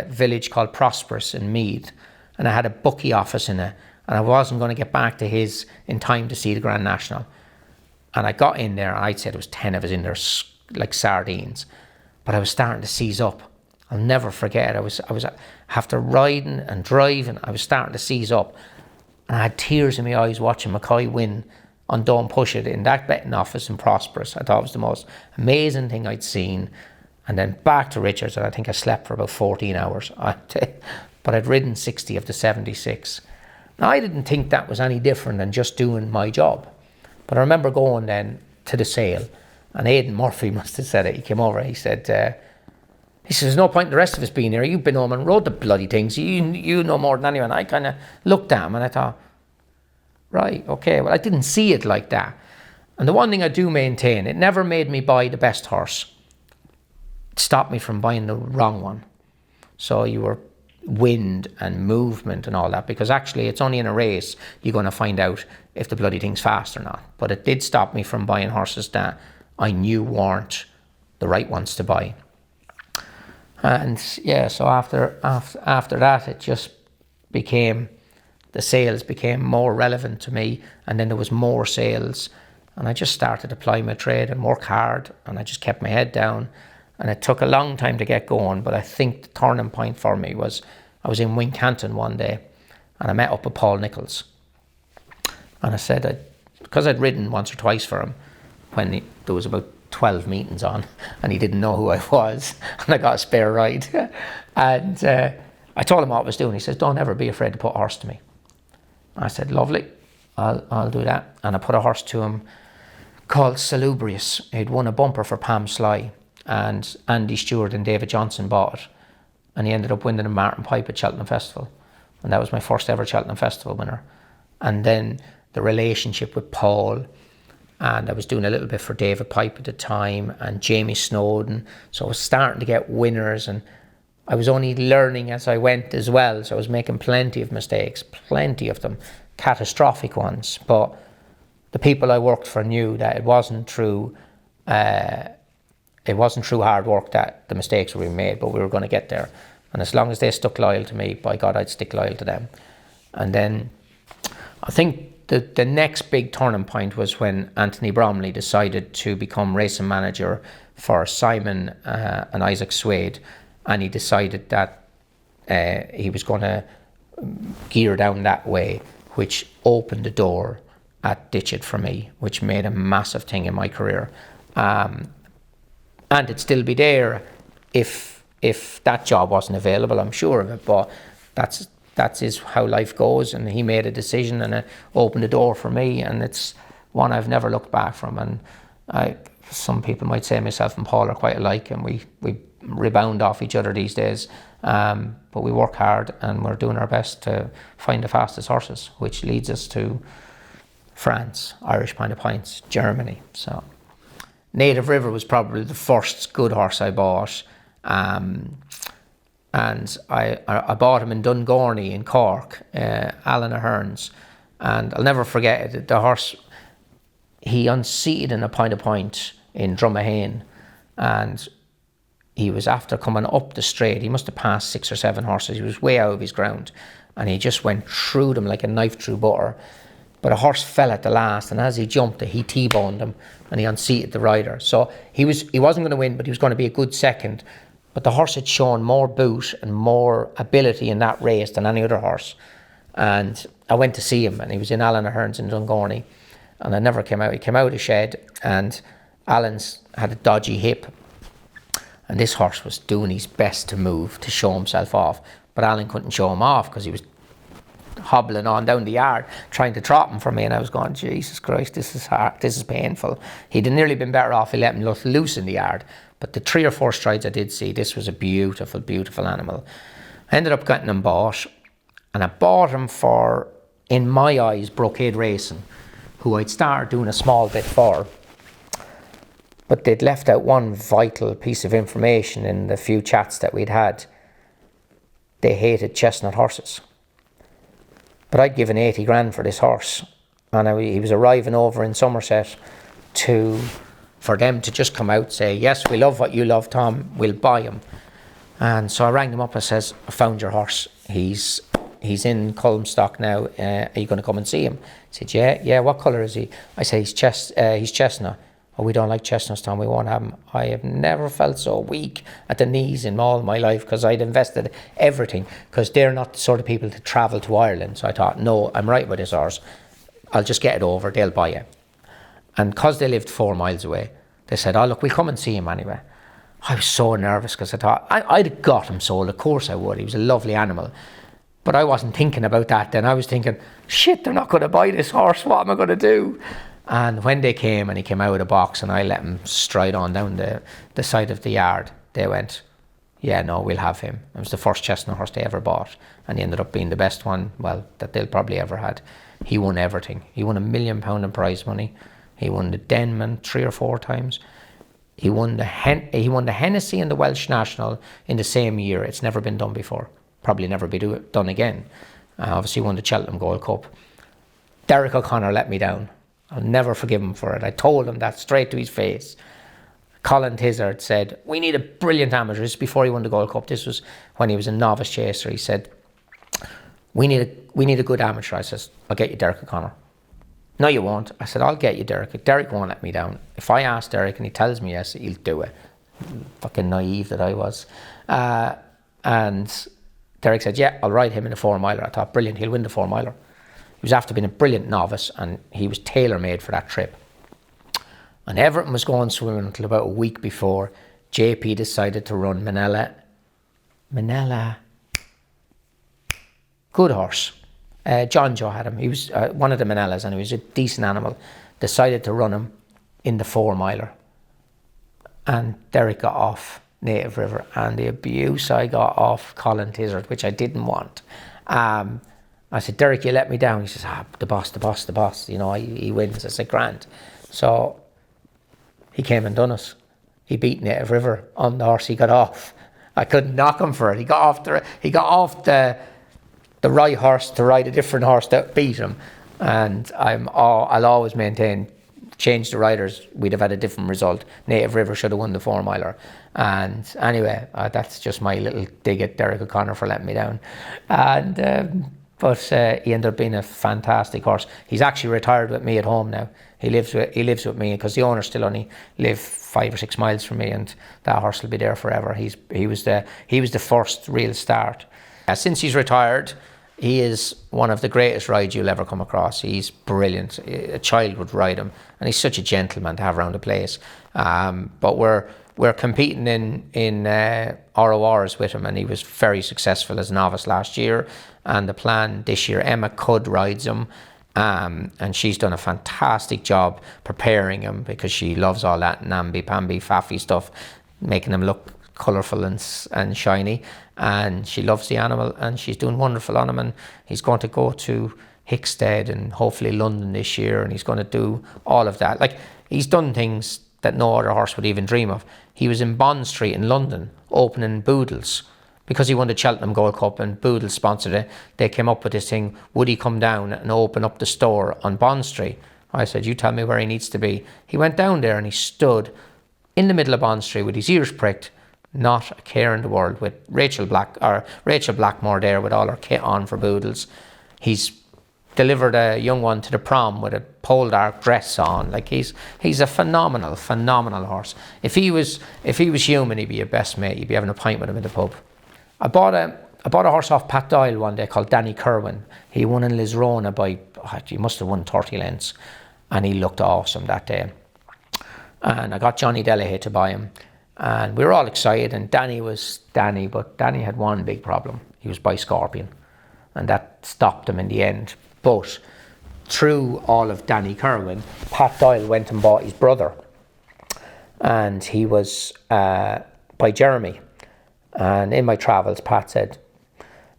village called Prosperous in Meath, and I had a bookie office in it, and I wasn't going to get back to his in time to see the Grand National. And I got in there, and I'd say there was 10 of us in there like sardines, but I was starting to seize up. I'll never forget, I was after riding and driving, I was starting to seize up, and I had tears in my eyes watching McCoy win on Don't Push It in that betting office in Prosperous. I thought it was the most amazing thing I'd seen. And then back to Richards, and I think I slept for about 14 hours. But I'd ridden 60 of the 76. Now, I didn't think that was any different than just doing my job. But I remember going then to the sale, and Aidan Murphy must have said it. He came over, he said, there's no point in the rest of us being here. You've been home and rode the bloody things. You know more than anyone. I kind of looked at him and I thought, right, okay, well, I didn't see it like that. And the one thing I do maintain, it never made me buy the best horse. It stopped me from buying the wrong one. So you were wind and movement and all that, because actually it's only in a race you're going to find out if the bloody thing's fast or not. But it did stop me from buying horses that I knew weren't the right ones to buy. And yeah, so after that, it just became, the sales became more relevant to me, and then there was more sales, and I just started to ply my trade and work hard, and I just kept my head down, and it took a long time to get going. But I think the turning point for me was I was in Wincanton one day, and I met up with Paul Nicholls, and I said, because I'd ridden once or twice for him when there was about 12 meetings on, and he didn't know who I was, and I got a spare ride. And I told him what I was doing. He says, don't ever be afraid to put a horse to me. I said, lovely. I'll do that. And I put a horse to him called Salubrious. He'd won a bumper for Pam Sly, and Andy Stewart and David Johnson bought it. And he ended up winning a Martin Pipe at Cheltenham Festival. And that was my first ever Cheltenham Festival winner. And then the relationship with Paul, and I was doing a little bit for David Pipe at the time, and Jamie Snowden. So I was starting to get winners, and I was only learning as I went as well. So I was making plenty of mistakes, plenty of them, catastrophic ones. But the people I worked for knew that it wasn't through hard work that the mistakes were being made, but we were going to get there. And as long as they stuck loyal to me, by God, I'd stick loyal to them. And then I think the next big turning point was when Anthony Bromley decided to become racing manager for Simon and Isaac Swade, and he decided that he was going to gear down that way, which opened the door at Ditchit for me, which made a massive thing in my career. And it'd still be there if that job wasn't available, I'm sure of it, but that is how life goes, and he made a decision and it opened the door for me, and it's one I've never looked back from. And some people might say myself and Paul are quite alike, and we rebound off each other these days, but we work hard and we're doing our best to find the fastest horses, which leads us to France, Irish Pint of Pints, Germany. So Native River was probably the first good horse I bought, and I bought him in Dungorney in Cork, Alan Ahern's, and I'll never forget it. The horse, he unseated in a Pint of Pint in Drumahane, and he was after coming up the straight. He must have passed 6 or 7 horses. He was way out of his ground, and he just went through them like a knife through butter. But a horse fell at the last, and as he jumped it, he T-boned him, and he unseated the rider. So he wasn't going to win, but he was going to be a good second. But the horse had shown more boot and more ability in that race than any other horse. And I went to see him, and he was in Alan Ahern's in Dungorney, and I never came out. He came out of the shed, and Alan's had a dodgy hip, and this horse was doing his best to move to show himself off, but Alan couldn't show him off because he was hobbling on down the yard trying to trot him for me, and I was going, Jesus Christ, this is hard, this is painful. He'd nearly been better off he let him loose in the yard. But the 3 or 4 strides I did see, this was a beautiful, beautiful animal. I ended up getting him bought, and I bought him for, in my eyes, Brocade Racing, who I'd started doing a small bit for. But they'd left out one vital piece of information in the few chats that we'd had. They hated chestnut horses. But I'd given 80 grand for this horse, and he was arriving over in Somerset for them to just come out, say, yes, we love what you love, Tom, we'll buy him. And so I rang them up and says, I found your horse. He's in Culmstock now. Are you going to come and see him? He said, yeah, what colour is he? I say, he's chestnut. Oh, we don't like chestnuts, Tom, we won't have him. I have never felt so weak at the knees in all my life, because I'd invested everything, because they're not the sort of people to travel to Ireland. So I thought, no, I'm right with this horse. I'll just get it over, they'll buy it. And because they lived 4 miles away, they said, oh, look, we'll come and see him anyway. I was so nervous, because I thought, I'd have got him sold, of course I would. He was a lovely animal. But I wasn't thinking about that then. I was thinking, shit, they're not going to buy this horse. What am I going to do? And when they came, and he came out of the box, and I let him stride on down the side of the yard, they went, yeah, no, we'll have him. It was the first chestnut horse they ever bought, and he ended up being the best one, well, that they'll probably ever had. He won everything. He won £1 million in prize money. He won the Denman 3 or 4 times. He won the Hennessy and the Welsh National in the same year. It's never been done before. Probably never be done again. Obviously, he won the Cheltenham Gold Cup. Derek O'Connor let me down. I'll never forgive him for it. I told him that straight to his face. Colin Tizard said, we need a brilliant amateur. This is before he won the Gold Cup. This was when he was a novice chaser. He said, we need a good amateur. I says, I'll get you Derek O'Connor. No, you won't. I said, I'll get you Derek. Derek won't let me down. If I ask Derek and he tells me yes, he'll do it. Fucking naive that I was. And Derek said, yeah, I'll ride him in a 4-miler. I thought, brilliant, he'll win the 4-miler. He was after being a brilliant novice, and he was tailor-made for that trip. And everything was going swimming until about a week before JP decided to run Manila. Good horse. John Joe had him. He was one of the Manellas, and he was a decent animal. Decided to run him in the 4-miler. And Derek got off Native River, and the abuse I got off Colin Tizard, which I didn't want. I said, Derek, you let me down. He says, the boss. You know, he wins. I said, grand. So he came and done us. He beat Native River on the horse he got off. I couldn't knock him for it. He got off the right horse to ride a different horse that beat him. And I'll always maintain, change the riders, we'd have had a different result. Native River should have won the 4-miler. And anyway, that's just my little dig at Derek O'Connor for letting me down. And but he ended up being a fantastic horse. He's actually retired with me at home now. He lives with me because the owners still only live 5 or 6 miles from me, and that horse will be there forever. He was the first real start. Since he's retired, he is one of the greatest rides you'll ever come across. He's brilliant. A child would ride him, and he's such a gentleman to have around the place. But we're competing in RORs with him, and he was very successful as a novice last year. And the plan this year, Emma Cudd rides him, and she's done a fantastic job preparing him because she loves all that namby-pamby, faffy stuff, making him look colourful and shiny. And she loves the animal, and she's doing wonderful on him. And he's going to go to Hickstead and hopefully London this year, and he's going to do all of that. Like, he's done things that no other horse would even dream of. He was in Bond Street in London opening Boodles because he won the Cheltenham Gold Cup, and Boodles sponsored it. They came up with this thing, would he come down and open up the store on Bond Street? I said, you tell me where he needs to be. He went down there and he stood in the middle of Bond Street with his ears pricked, not a care in the world, with Rachel Blackmore there with all her kit on for Boodles. He's delivered a young one to the prom with a pole dark dress on. Like, he's a phenomenal horse. If he was human, he'd be your best mate. You'd be having a pint with him in the pub. I bought a horse off Pat Doyle one day called Danny Kerwin. He won in Lisrona by, he must have won 30 lengths, and he looked awesome that day. And I got Johnny Delahaye to buy him, and we were all excited. And Danny was Danny, but Danny had one big problem. He was by Scorpion, and that stopped him in the end. But through all of Danny Kerwin, Pat Doyle went and bought his brother, and he was by Jeremy. And in my travels, Pat said,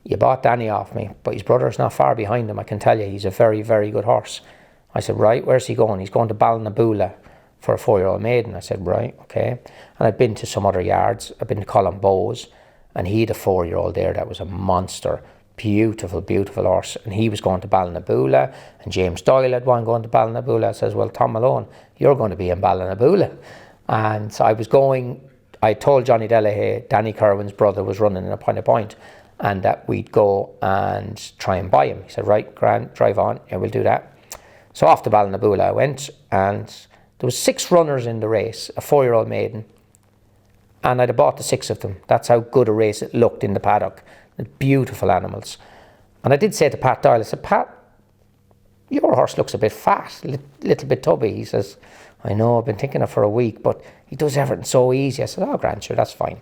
you bought Danny off me, but his brother's not far behind him. I can tell you, he's a very, very good horse. I said, right, where's he going? He's going to Ballinaboula for a 4-year-old maiden. I said, right, okay. And I'd been to some other yards. I've been to Columbo's, and he had a 4-year-old there that was a monster. Beautiful, beautiful horse. And he was going to Ballinaboula, and James Doyle had one going to Ballinaboula. I says, well, Tom Malone, you're going to be in Ballinaboula. And so I told Johnny Delahaye, Danny Kerwin's brother was running in a point, and that we'd go and try and buy him. He said, right, grand, drive on, yeah, we'll do that. So off to Ballinaboula I went, and there was 6 runners in the race, a 4-year-old maiden, and I'd have bought the 6 of them. That's how good a race it looked in the paddock. Beautiful animals. And I did say to Pat Doyle, I said, Pat, your horse looks a bit fat, little bit tubby. He says, I know, I've been thinking of it for a week, but he does everything so easy. I said, oh, grand, sure, that's fine.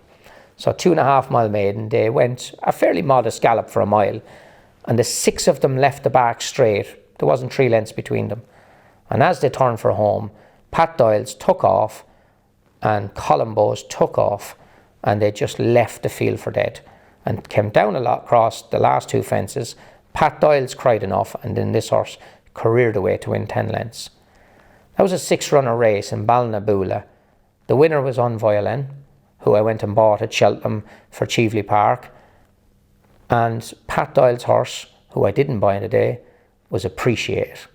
So 2.5 mile maiden, they went a fairly modest gallop for a mile, and the 6 of them left the back straight. There wasn't 3 lengths between them. And as they turned for home, Pat Doyle's took off and Columbo's took off, and they just left the field for dead and came down a lot across the last 2 fences. Pat Doyle's cried enough, and then this horse careered away to win 10 lengths. That was a 6-runner race in Ballinaboula. The winner was Envoi Allen, who I went and bought at Cheltenham for Cheveley Park. And Pat Doyle's horse, who I didn't buy in the day, was Appreciate.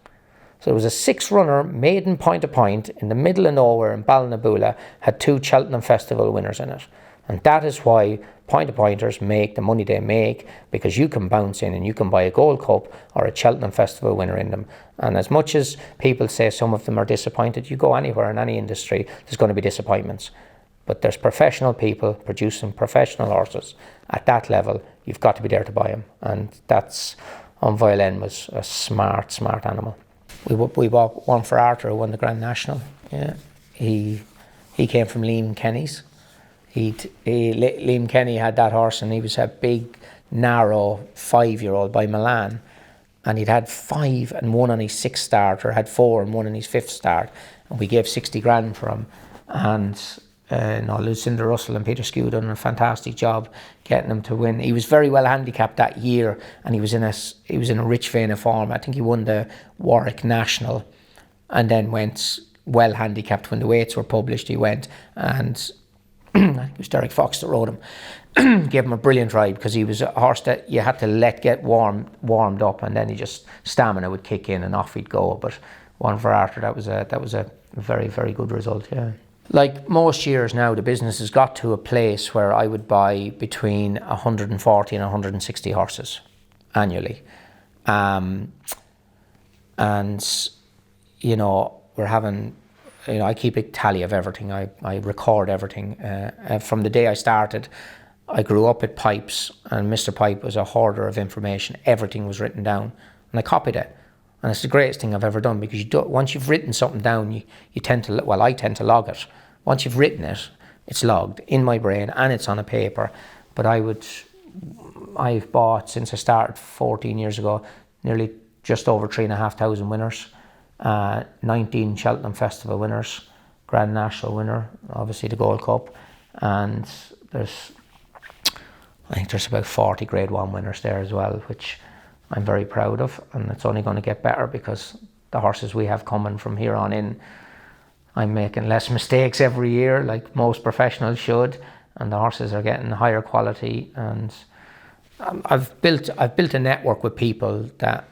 So it was a 6-runner maiden point to point in the middle of nowhere in Ballinaboula, had 2 Cheltenham Festival winners in it. And that is why point-to-pointers make the money they make, because you can bounce in and you can buy a Gold Cup or a Cheltenham Festival winner in them. And as much as people say some of them are disappointed, you go anywhere in any industry, there's going to be disappointments. But there's professional people producing professional horses. At that level, you've got to be there to buy them. And that's, Envoi Allen was a smart animal. We bought one for Arthur, who won the Grand National. Yeah, he came from Liam Kenny's. Liam Kenny had that horse, and he was a big, narrow 5-year-old by Milan. and he'd had 5 and 1 on his 6th start, or had 4 and 1 on his 5th start, and we gave 60 grand for him. And Lucinda Russell and Peter Skew done a fantastic job getting him to win. He was very well handicapped that year, and he was in a rich vein of form. I think he won the Warwick National, and then went well handicapped when the weights were published. He went, and I think it was Derek Fox that rode him. Gave him a brilliant ride, because he was a horse that you had to let get warmed up, and then he just, stamina would kick in and off he'd go. But one for Arthur, that was a very, very good result. Yeah. Like most years now, the business has got to a place where I would buy between 140 and 160 horses annually. And, we're having, I keep a tally of everything. I record everything. From the day I started, I grew up at Pipes, and Mr. Pipe was a hoarder of information. Everything was written down, and I copied it. And it's the greatest thing I've ever done, because once you've written something down, I tend to log it. Once you've written it, it's logged in my brain and it's on a paper. But I've bought, since I started 14 years ago, nearly just over 3,500 winners, 19 Cheltenham Festival winners, Grand National winner, obviously the Gold Cup, and I think there's about 40 Grade 1 winners there as well, which I'm very proud of, and it's only going to get better, because the horses we have coming from here on in, I'm making less mistakes every year, like most professionals should, and the horses are getting higher quality. And I've built a network with people that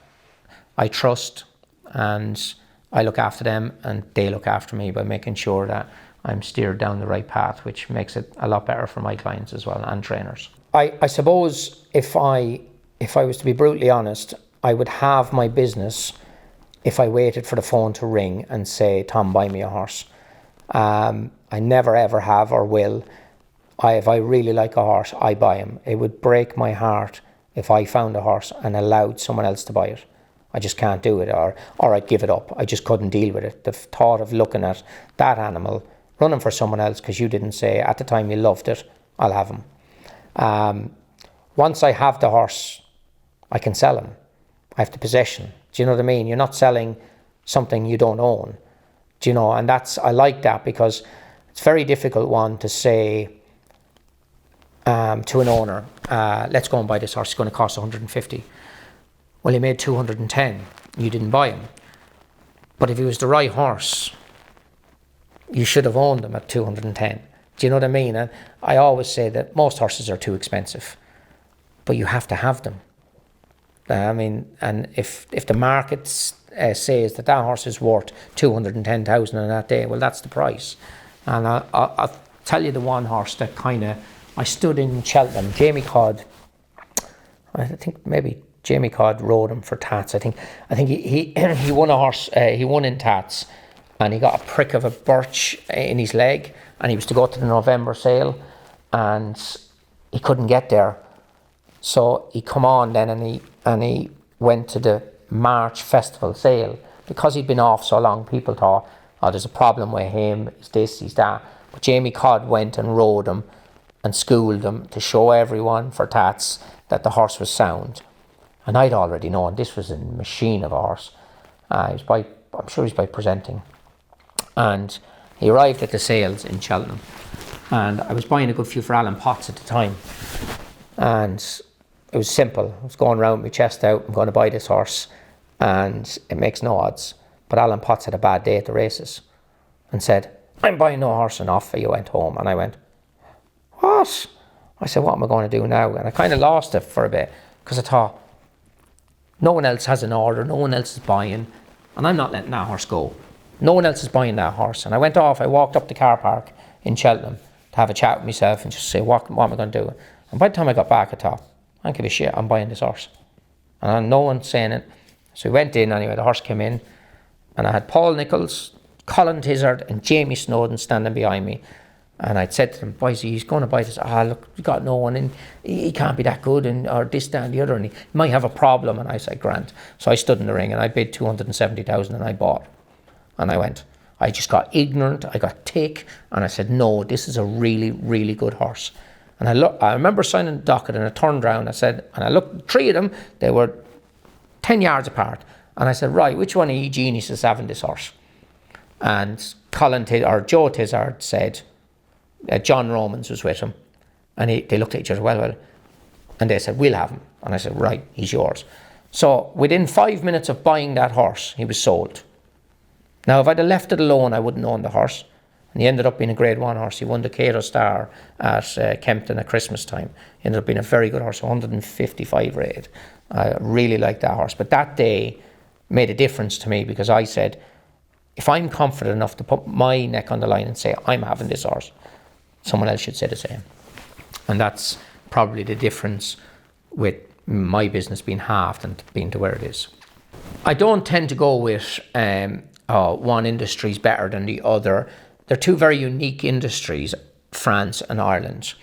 I trust, and I look after them, and they look after me by making sure that I'm steered down the right path, which makes it a lot better for my clients as well, and trainers. I suppose if I was to be brutally honest, I would have my business if I waited for the phone to ring and say, Tom, buy me a horse. I never ever have or will. If I really like a horse, I buy him. It would break my heart if I found a horse and allowed someone else to buy it. I just can't do it, or I'd give it up. I just couldn't deal with it. The thought of looking at that animal, running for someone else because you didn't say at the time you loved it, I'll have him. Once I have the horse, I can sell him. I have the possession. Do you know what I mean? You're not selling something you don't own. Do you know? And I like that, because it's a very difficult one to say to an owner, let's go and buy this horse, it's going to cost 150. Well, he made 210. You didn't buy him. But if he was the right horse, you should have owned him at 210. Do you know what I mean? And I always say that most horses are too expensive, but you have to have them. And if the market says that horse is worth 210,000 on that day, well, that's the price. And I'll tell you the one horse that I stood in Cheltenham, Jamie Codd. I think maybe Jamie Codd rode him for Tats. I think he won a horse. He won in Tats, and he got a prick of a birch in his leg, and he was to go to the November sale, and he couldn't get there. So he come on then, and he went to the March festival sale. Because he'd been off so long, people thought, oh, there's a problem with him, he's this, he's that. But Jamie Codd went and rode him and schooled him to show everyone for Tats that the horse was sound. And I'd already known this was a machine of a horse. I'm sure he's by presenting. And he arrived at the sales in Cheltenham. And I was buying a good few for Alan Potts at the time. And it was simple. I was going around with my chest out, I'm going to buy this horse, and it makes no odds. But Alan Potts had a bad day at the races and said, I'm buying no horse, and off he went home. And I went, what? I said, what am I going to do now? And I kind of lost it for a bit, because I thought, no one else has an order, no one else is buying, and I'm not letting that horse go. No one else is buying that horse. And I went off, I walked up the car park in Cheltenham to have a chat with myself and just say, what am I going to do? And by the time I got back, I thought, I don't give a shit, I'm buying this horse. And no one's saying it. So we went in anyway, the horse came in, and I had Paul Nicholls, Colin Tizard and Jamie Snowden standing behind me. And I'd said to them, boys, he's going to buy this. Look, we got no one in. He can't be that good, or this, that, and the other, and he might have a problem. And I said, Grant. So I stood in the ring, and I bid 270,000, and I bought. And I went. I just got ignorant. I got tick, and I said, no, this is a really, really good horse. And I remember signing the docket, and I turned around. I said, and I looked, 3 of them, they were 10 yards apart. And I said, right, which one of you geniuses having this horse? And Joe Tizard said, John Romans was with him. And they looked at each other, well. And they said, we'll have him. And I said, right, he's yours. So within 5 minutes of buying that horse, he was sold. Now, if I'd have left it alone, I wouldn't own the horse. And he ended up being a Grade 1 horse. He won the Cato Star at Kempton at Christmas time. He ended up being a very good horse, 155 rated. I really liked that horse. But that day made a difference to me, because I said, if I'm confident enough to put my neck on the line and say, I'm having this horse, someone else should say the same. And that's probably the difference with my business being halved and being to where it is. I don't tend to go with one industry's better than the other. They're two very unique industries, France and Ireland.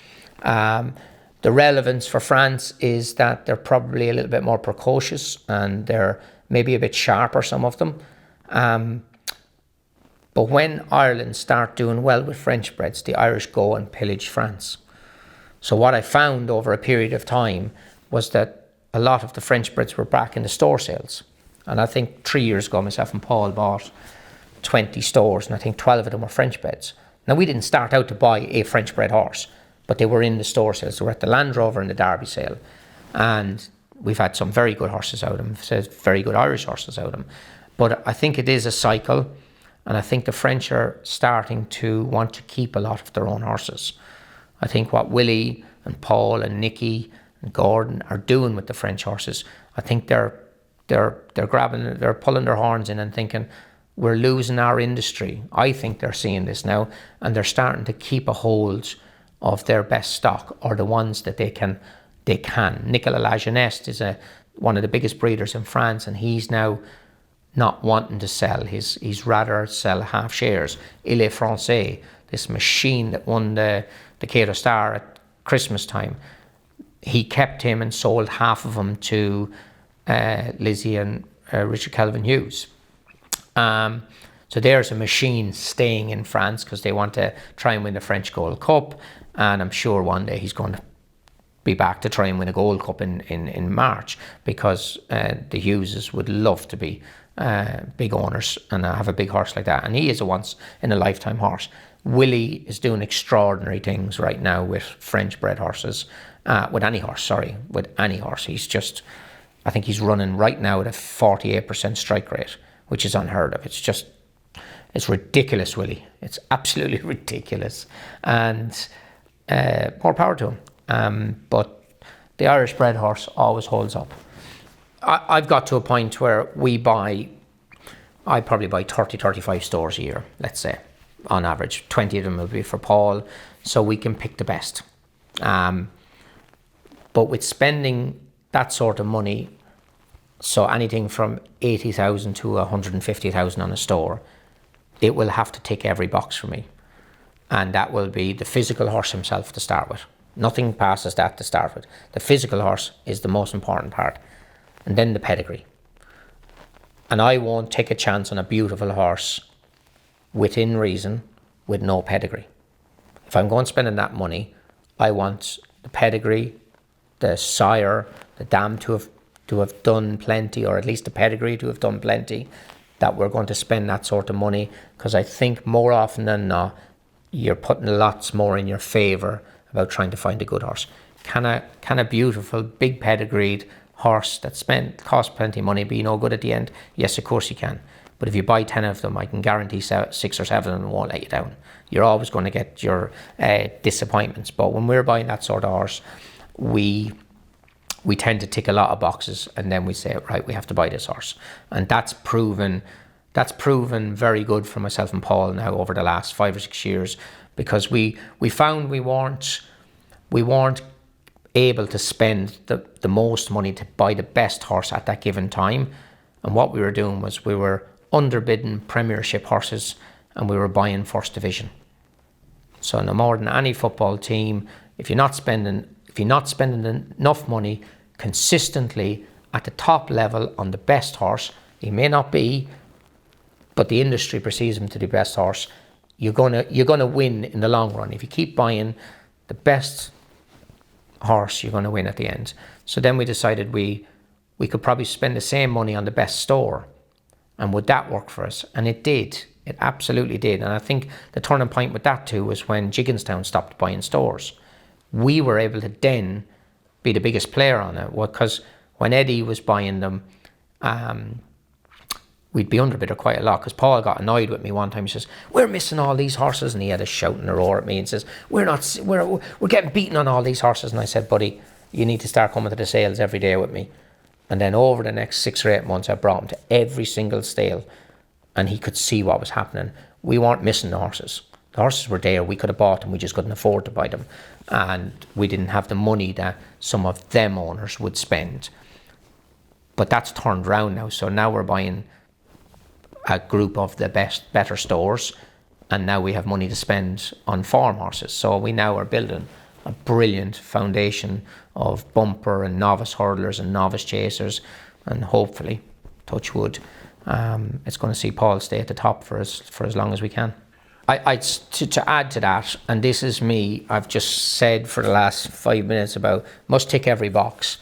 The relevance for France is that they're probably a little bit more precocious and they're maybe a bit sharper, some of them. But when Ireland start doing well with French breds, the Irish go and pillage France. So what I found over a period of time was that a lot of the French breds were back in the store sales. And I think 3 years ago, myself and Paul bought 20 stores, and I think 12 of them were French breds. Now, we didn't start out to buy a French bred horse, but they were in the store sales. They were at the Land Rover and the Derby sale. And we've had some very good horses out of them, very good Irish horses out of them. But I think it is a cycle, and I think the French are starting to want to keep a lot of their own horses. I think what Willie and Paul and Nicky and Gordon are doing with the French horses, I think they're pulling their horns in and thinking, we're losing our industry. I think they're seeing this now, and they're starting to keep a hold of their best stock, or the ones that they can. Nicolas Lajeunesse is one of the biggest breeders in France, and he's now not wanting to sell. He's rather sell half shares. Il est Français, this machine that won the Cato Star at Christmas time, he kept him and sold half of them to Lizzie and Richard Calvin Hughes. So there's a machine staying in France because they want to try and win the French Gold Cup, and I'm sure one day he's going to be back to try and win a Gold Cup in March, because the Hugheses would love to be big owners and have a big horse like that, and he is a once in a lifetime horse. Willie is doing extraordinary things right now with French bred horses, with any horse. I think he's running right now at a 48% strike rate, which is unheard of. It's ridiculous, Willie. It's absolutely ridiculous. And more power to him. But the Irish bred horse always holds up. I've got to a point where I probably buy 30, 35 stores a year, let's say. On average, 20 of them will be for Paul, so we can pick the best. But with spending that sort of money, so anything from 80,000 to 150,000 on a store, it will have to tick every box for me. And that will be the physical horse himself to start with. Nothing passes that to start with. The physical horse is the most important part. And then the pedigree. And I won't take a chance on a beautiful horse within reason, with no pedigree. If I'm going spending that money, I want the pedigree, the sire, the dam to have done plenty, or at least the pedigree to have done plenty, that we're going to spend that sort of money, because I think more often than not, you're putting lots more in your favour about trying to find a good horse. Can a beautiful, big pedigreed horse that cost plenty of money be no good at the end? Yes, of course you can. But if you buy 10 of them, I can guarantee 6 or 7 of them won't let you down. You're always going to get your disappointments. But when we're buying that sort of horse, we tend to tick a lot of boxes, and then we say, right, we have to buy this horse. And that's proven very good for myself and Paul now over the last 5 or 6 years, because we found we weren't able to spend the most money to buy the best horse at that given time. And what we were doing was we were underbidding Premiership horses, and we were buying First Division. So no more than any football team, if you're not spending enough money consistently at the top level on the best horse, he may not be, but the industry perceives him to be the best horse, you're gonna win in the long run. If you keep buying the best horse, you're gonna win at the end. So then we decided we we could probably spend the same money on the best store. And would that work for us? And it did. It absolutely did. And I think the turning point with that too was when Gigginstown stopped buying stores. We were able to then be the biggest player on it, because when Eddie was buying them, we'd be underbidder quite a lot, because Paul got annoyed with me one time. He says, we're missing all these horses, and he had a shout and a roar at me and says, we're getting beaten on all these horses. And I said, buddy, you need to start coming to the sales every day with me. And then over the next 6 or 8 months, I brought him to every single stale, and he could see what was happening. We weren't missing the horses. The horses were there. We could have bought them. We just couldn't afford to buy them. And we didn't have the money that some of them owners would spend. But that's turned around now. So now we're buying a group of the better stores, and now we have money to spend on farm horses. So we now are building a brilliant foundation of bumper and novice hurdlers and novice chasers, and hopefully, touch wood, it's going to see Paul stay at the top for as long as we can. To add to that, and this is me, I've just said for the last 5 minutes about must tick every box.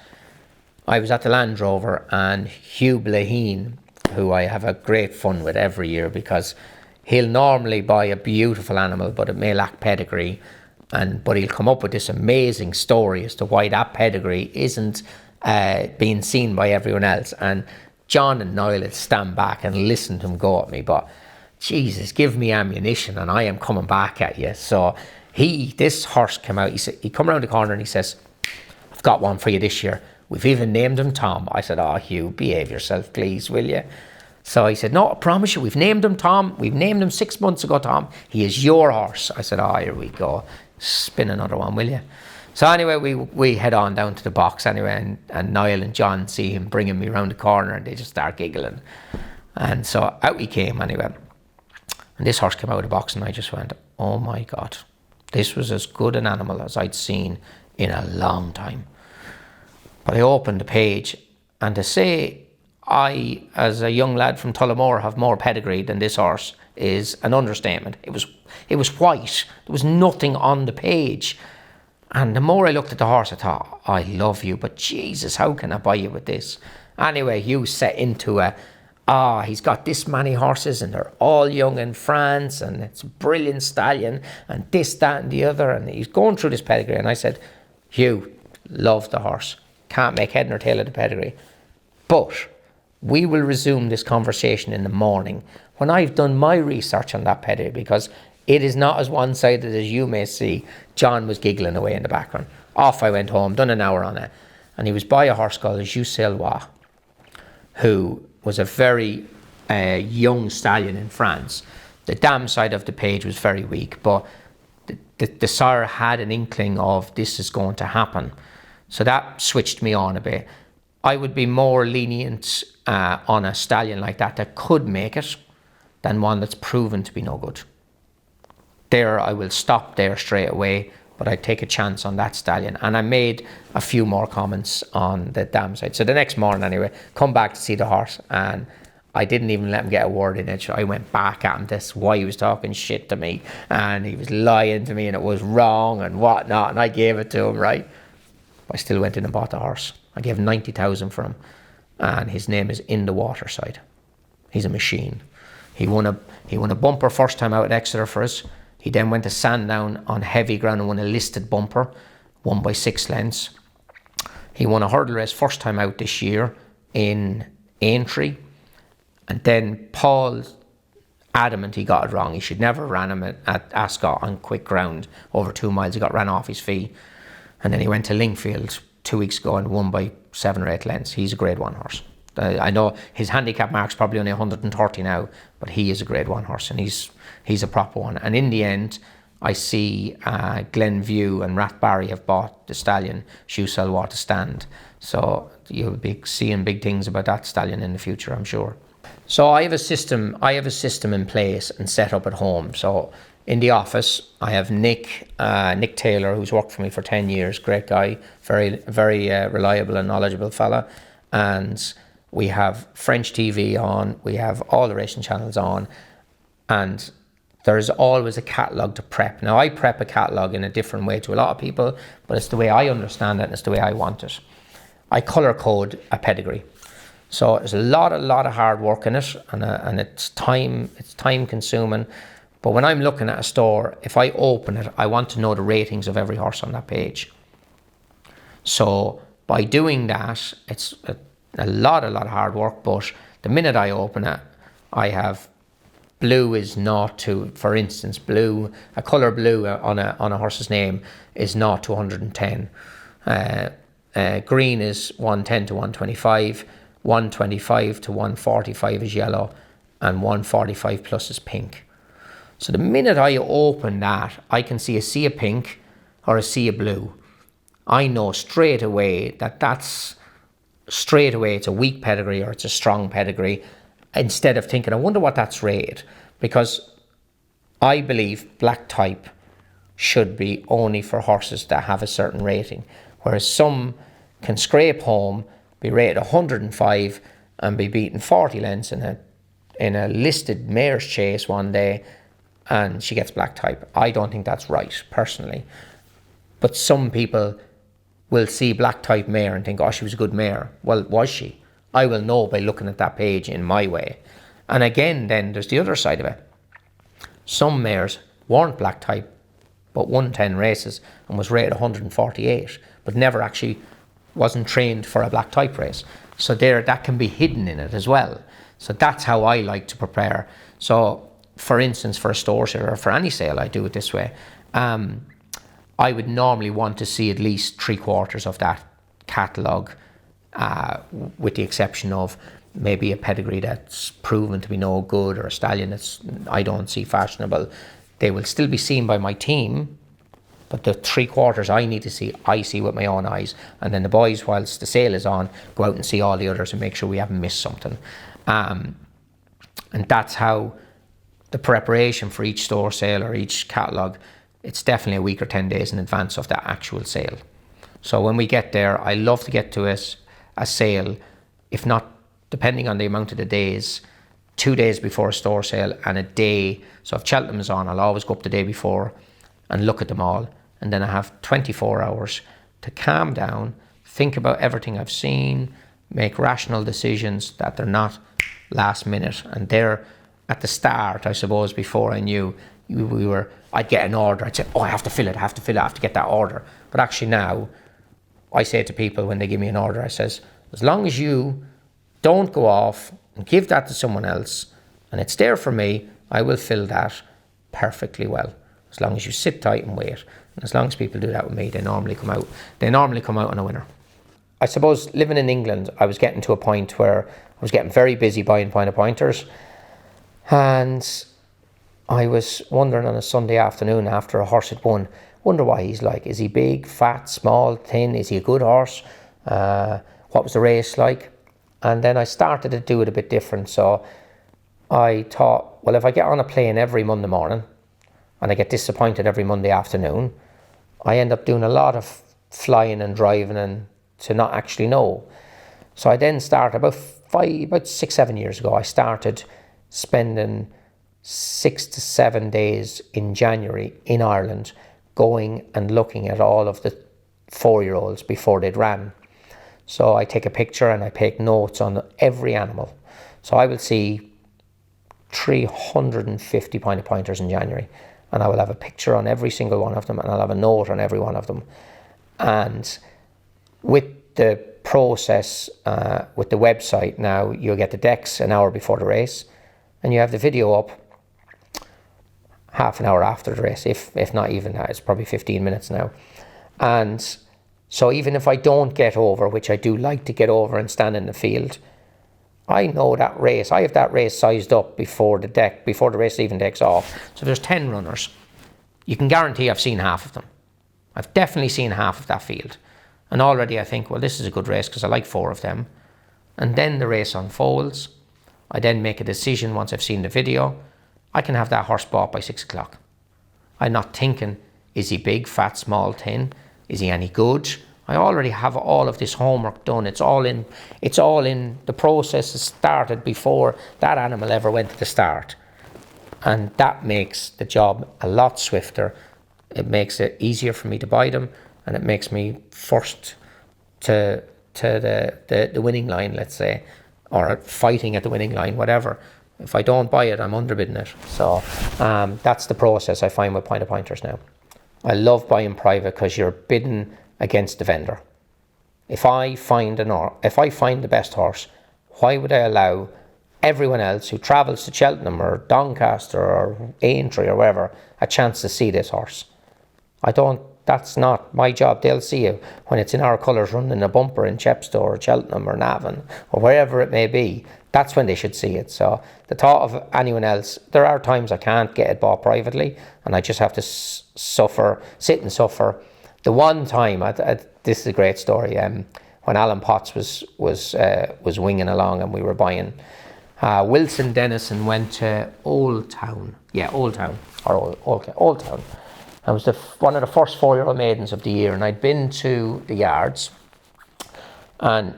I was at the Land Rover, and Hugh Blaheen, who I have a great fun with every year, because he'll normally buy a beautiful animal, but it may lack pedigree, but he'll come up with this amazing story as to why that pedigree isn't being seen by everyone else. And John and Niall will stand back and listen to him go at me, but Jesus, give me ammunition and I am coming back at you. So this horse came out, he come around the corner and he says, I've got one for you this year. We've even named him Tom. I said, oh, Hugh, behave yourself, please, will you? So he said, no, I promise you, we've named him Tom. We've named him 6 months ago, Tom. He is your horse. I said, oh, here we go. Spin another one, will you? So anyway, we head on down to the box anyway, and Niall and John see him bringing me around the corner, and they just start giggling. And so out he came anyway. And this horse came out of the box, and I just went, oh my God, this was as good an animal as I'd seen in a long time. But I opened the page, and to say I, as a young lad from Tullamore, have more pedigree than this horse is an understatement. It was white. There was nothing on the page. And the more I looked at the horse, I thought, I love you, but Jesus, how can I buy you with this? Anyway, Hugh set into he's got this many horses and they're all young in France and it's a brilliant stallion and this, that and the other. And he's going through this pedigree. And I said, Hugh, love the horse. Can't make head nor tail of the pedigree. But we will resume this conversation in the morning when I've done my research on that pedigree, because it is not as one-sided as you may see. John was giggling away in the background. Off I went home, done an hour on it. And he was by a horse called Juscelwa, who was a very young stallion in France. The dam side of the page was very weak, but the sire had an inkling of this is going to happen. So that switched me on a bit. I would be more lenient on a stallion like that could make it than one that's proven to be no good. There, I will stop there straight away, but I'd take a chance on that stallion. And I made a few more comments on the dam side. So the next morning anyway, come back to see the horse, and I didn't even let him get a word in it. I went back at him, that's why he was talking shit to me, and he was lying to me and it was wrong and whatnot, and I gave it to him, right? I still went in and bought the horse. I gave 90,000 for him, and his name is In the Waterside. He's a machine. He won a bumper first time out at Exeter for us. He then went to Sandown on heavy ground and won a listed bumper, won by 6 lengths. He won a hurdle race first time out this year in Aintree. And then Paul, adamant he got it wrong. He should never have ran him at Ascot on quick ground over 2 miles. He got ran off his feet. And then he went to Lingfield 2 weeks ago and won by 7 or 8 lengths. He's a grade 1 horse. I know his handicap mark's probably only 130 now, but he is a grade 1 horse, and he's a proper one. And in the end, I see Glenview and Rathbarry have bought the stallion Juscelwa to stand. So you'll be seeing big things about that stallion in the future, I'm sure. So I have a system in place and set up at home. So in the office, I have Nick Taylor, who's worked for me for 10 years, great guy, very, very reliable and knowledgeable fella. And we have French TV on, we have all the racing channels on, and there's always a catalogue to prep. Now, I prep a catalogue in a different way to a lot of people, but it's the way I understand it and it's the way I want it. I colour code a pedigree. So there's a lot of hard work in it, and it's time consuming. But when I'm looking at a store, if I open it, I want to know the ratings of every horse on that page. So by doing that, it's a lot of hard work. But the minute I open it, I have blue is 0 to, for instance, blue, a colour blue on a horse's name is 0 to 110. Green is 110 to 125, 125 to 145 is yellow, and 145 plus is pink. So the minute I open that, I can see a sea of pink or a sea of blue. I know straight away it's a weak pedigree or it's a strong pedigree, instead of thinking, I wonder what that's rated. Because I believe black type should be only for horses that have a certain rating, whereas some can scrape home, be rated 105 and be beaten 40 lengths in a listed mare's chase one day, and she gets black type. I don't think that's right, personally. But some people will see black type mare and think, oh, she was a good mare. Well, was she? I will know by looking at that page in my way. And again, then there's the other side of it. Some mares weren't black type, but won 10 races and was rated 148, but never actually wasn't trained for a black type race. So that can be hidden in it as well. So that's how I like to prepare. So for instance, for a store sale or for any sale, I do it this way. I would normally want to see at least 3/4 of that catalogue, with the exception of maybe a pedigree that's proven to be no good, or a stallion that's I don't see fashionable. They will still be seen by my team, but the 3/4 I need to see, I see with my own eyes. And then the boys, whilst the sale is on, go out and see all the others and make sure we haven't missed something. And that's how the preparation for each store sale or each catalogue, it's definitely a week or 10 days in advance of that actual sale. So when we get there, I love to get to a sale, if not, depending on the amount of the days, 2 days before a store sale and a day. So if Cheltenham is on, I'll always go up the day before and look at them all. And then I have 24 hours to calm down, think about everything I've seen, make rational decisions, that they're not last minute. And they're at the start, I suppose, before I knew I'd get an order, I'd say, oh, I have to fill it, I have to get that order. But actually now, I say to people when they give me an order, I says, as long as you don't go off and give that to someone else, and it's there for me, I will fill that perfectly well. As long as you sit tight and wait. And as long as people do that with me, they normally come out on a winner. I suppose living in England, I was getting to a point where I was getting very busy buying pointers. And I was wondering on a Sunday afternoon after a horse had won, wonder what he's like. Is he big, fat, small, thin? Is he a good horse? What was the race like? And then I started to do it a bit different. So I thought, well, if I get on a plane every Monday morning and I get disappointed every Monday afternoon, I end up doing a lot of flying and driving and to not actually know. So I then started about 6-7 years ago, I started spending 6 to 7 days in January in Ireland, going and looking at all of the 4-year-olds before they'd ran. So I take a picture and I take notes on every animal. So I will see 350 pointers in January, and I will have a picture on every single one of them, and I'll have a note on every one of them. And with the process, with the website now, you'll get the decks an hour before the race, and you have the video up half an hour after the race, if not even that. It's probably 15 minutes now. And so even if I don't get over, which I do like to get over and stand in the field, I know that race. I have that race sized up before the race even takes off. So there's 10 runners. You can guarantee I've seen half of them. I've definitely seen half of that field. And already I think, well, this is a good race because I like 4 of them. And then the race unfolds. I then make a decision once I've seen the video. I can have that horse bought by 6 o'clock. I'm not thinking, is he big, fat, small, thin? Is he any good? I already have all of this homework done. It's all in. The process has started before that animal ever went to the start. And that makes the job a lot swifter. It makes it easier for me to buy them, and it makes me first to to the winning line, let's say, or fighting at the winning line, whatever. If I don't buy it, I'm underbidding it. So that's the process I find with point-of-pointers now. I love buying private because you're bidding against the vendor. If I find the best horse, why would I allow everyone else who travels to Cheltenham or Doncaster or Aintree or wherever a chance to see this horse? That's not my job. They'll see it when it's in our colours running a bumper in Chepstow or Cheltenham or Navan or wherever it may be. That's when they should see it. So the thought of anyone else, there are times I can't get it bought privately and I just have to sit and suffer. The one time, this is a great story, when Alan Potts was winging along and we were buying, Wilson Dennison went to Old Town. I was one of the first 4-year-old maidens of the year, and I'd been to the yards, and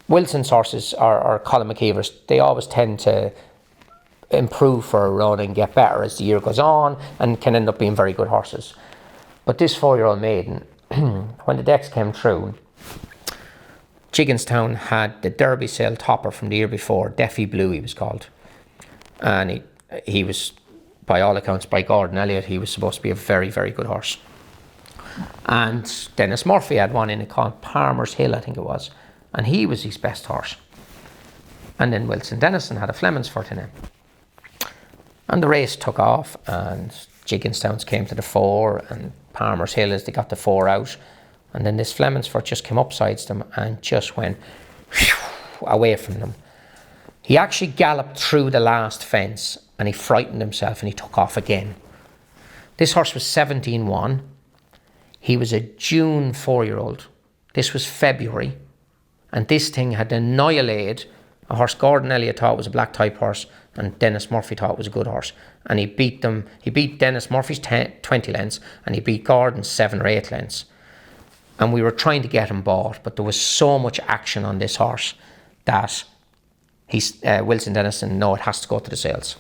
Wilson's horses or Colin McKeever's, they always tend to improve for a run and get better as the year goes on and can end up being very good horses. But this 4-year-old maiden, when the decks came through, Gigginstown had the Derby sale topper from the year before, Deafy Blue he was called, and he was, by all accounts, by Gordon Elliott, he was supposed to be a very, very good horse. And Dennis Murphy had one in it called Palmer's Hill, I think it was, and he was his best horse. And then Wilson Dennison had a Flemonsford in it. And the race took off, and Gigginstown's came to the 4, and Palmer's Hill as they got the 4 out. And then this Flemonsford just came upsides them and just went away from them. He actually galloped through the last fence and he frightened himself and he took off again. This horse was 17-1. He was a June 4-year-old. This was February. And this thing had annihilated a horse Gordon Elliott thought was a black type horse and Dennis Murphy thought was a good horse. And he beat them. He beat Dennis Murphy's 20 lengths and he beat Gordon's 7 or 8 lengths. And we were trying to get him bought, but there was so much action on this horse that Wilson Dennison, no, it has to go to the sales.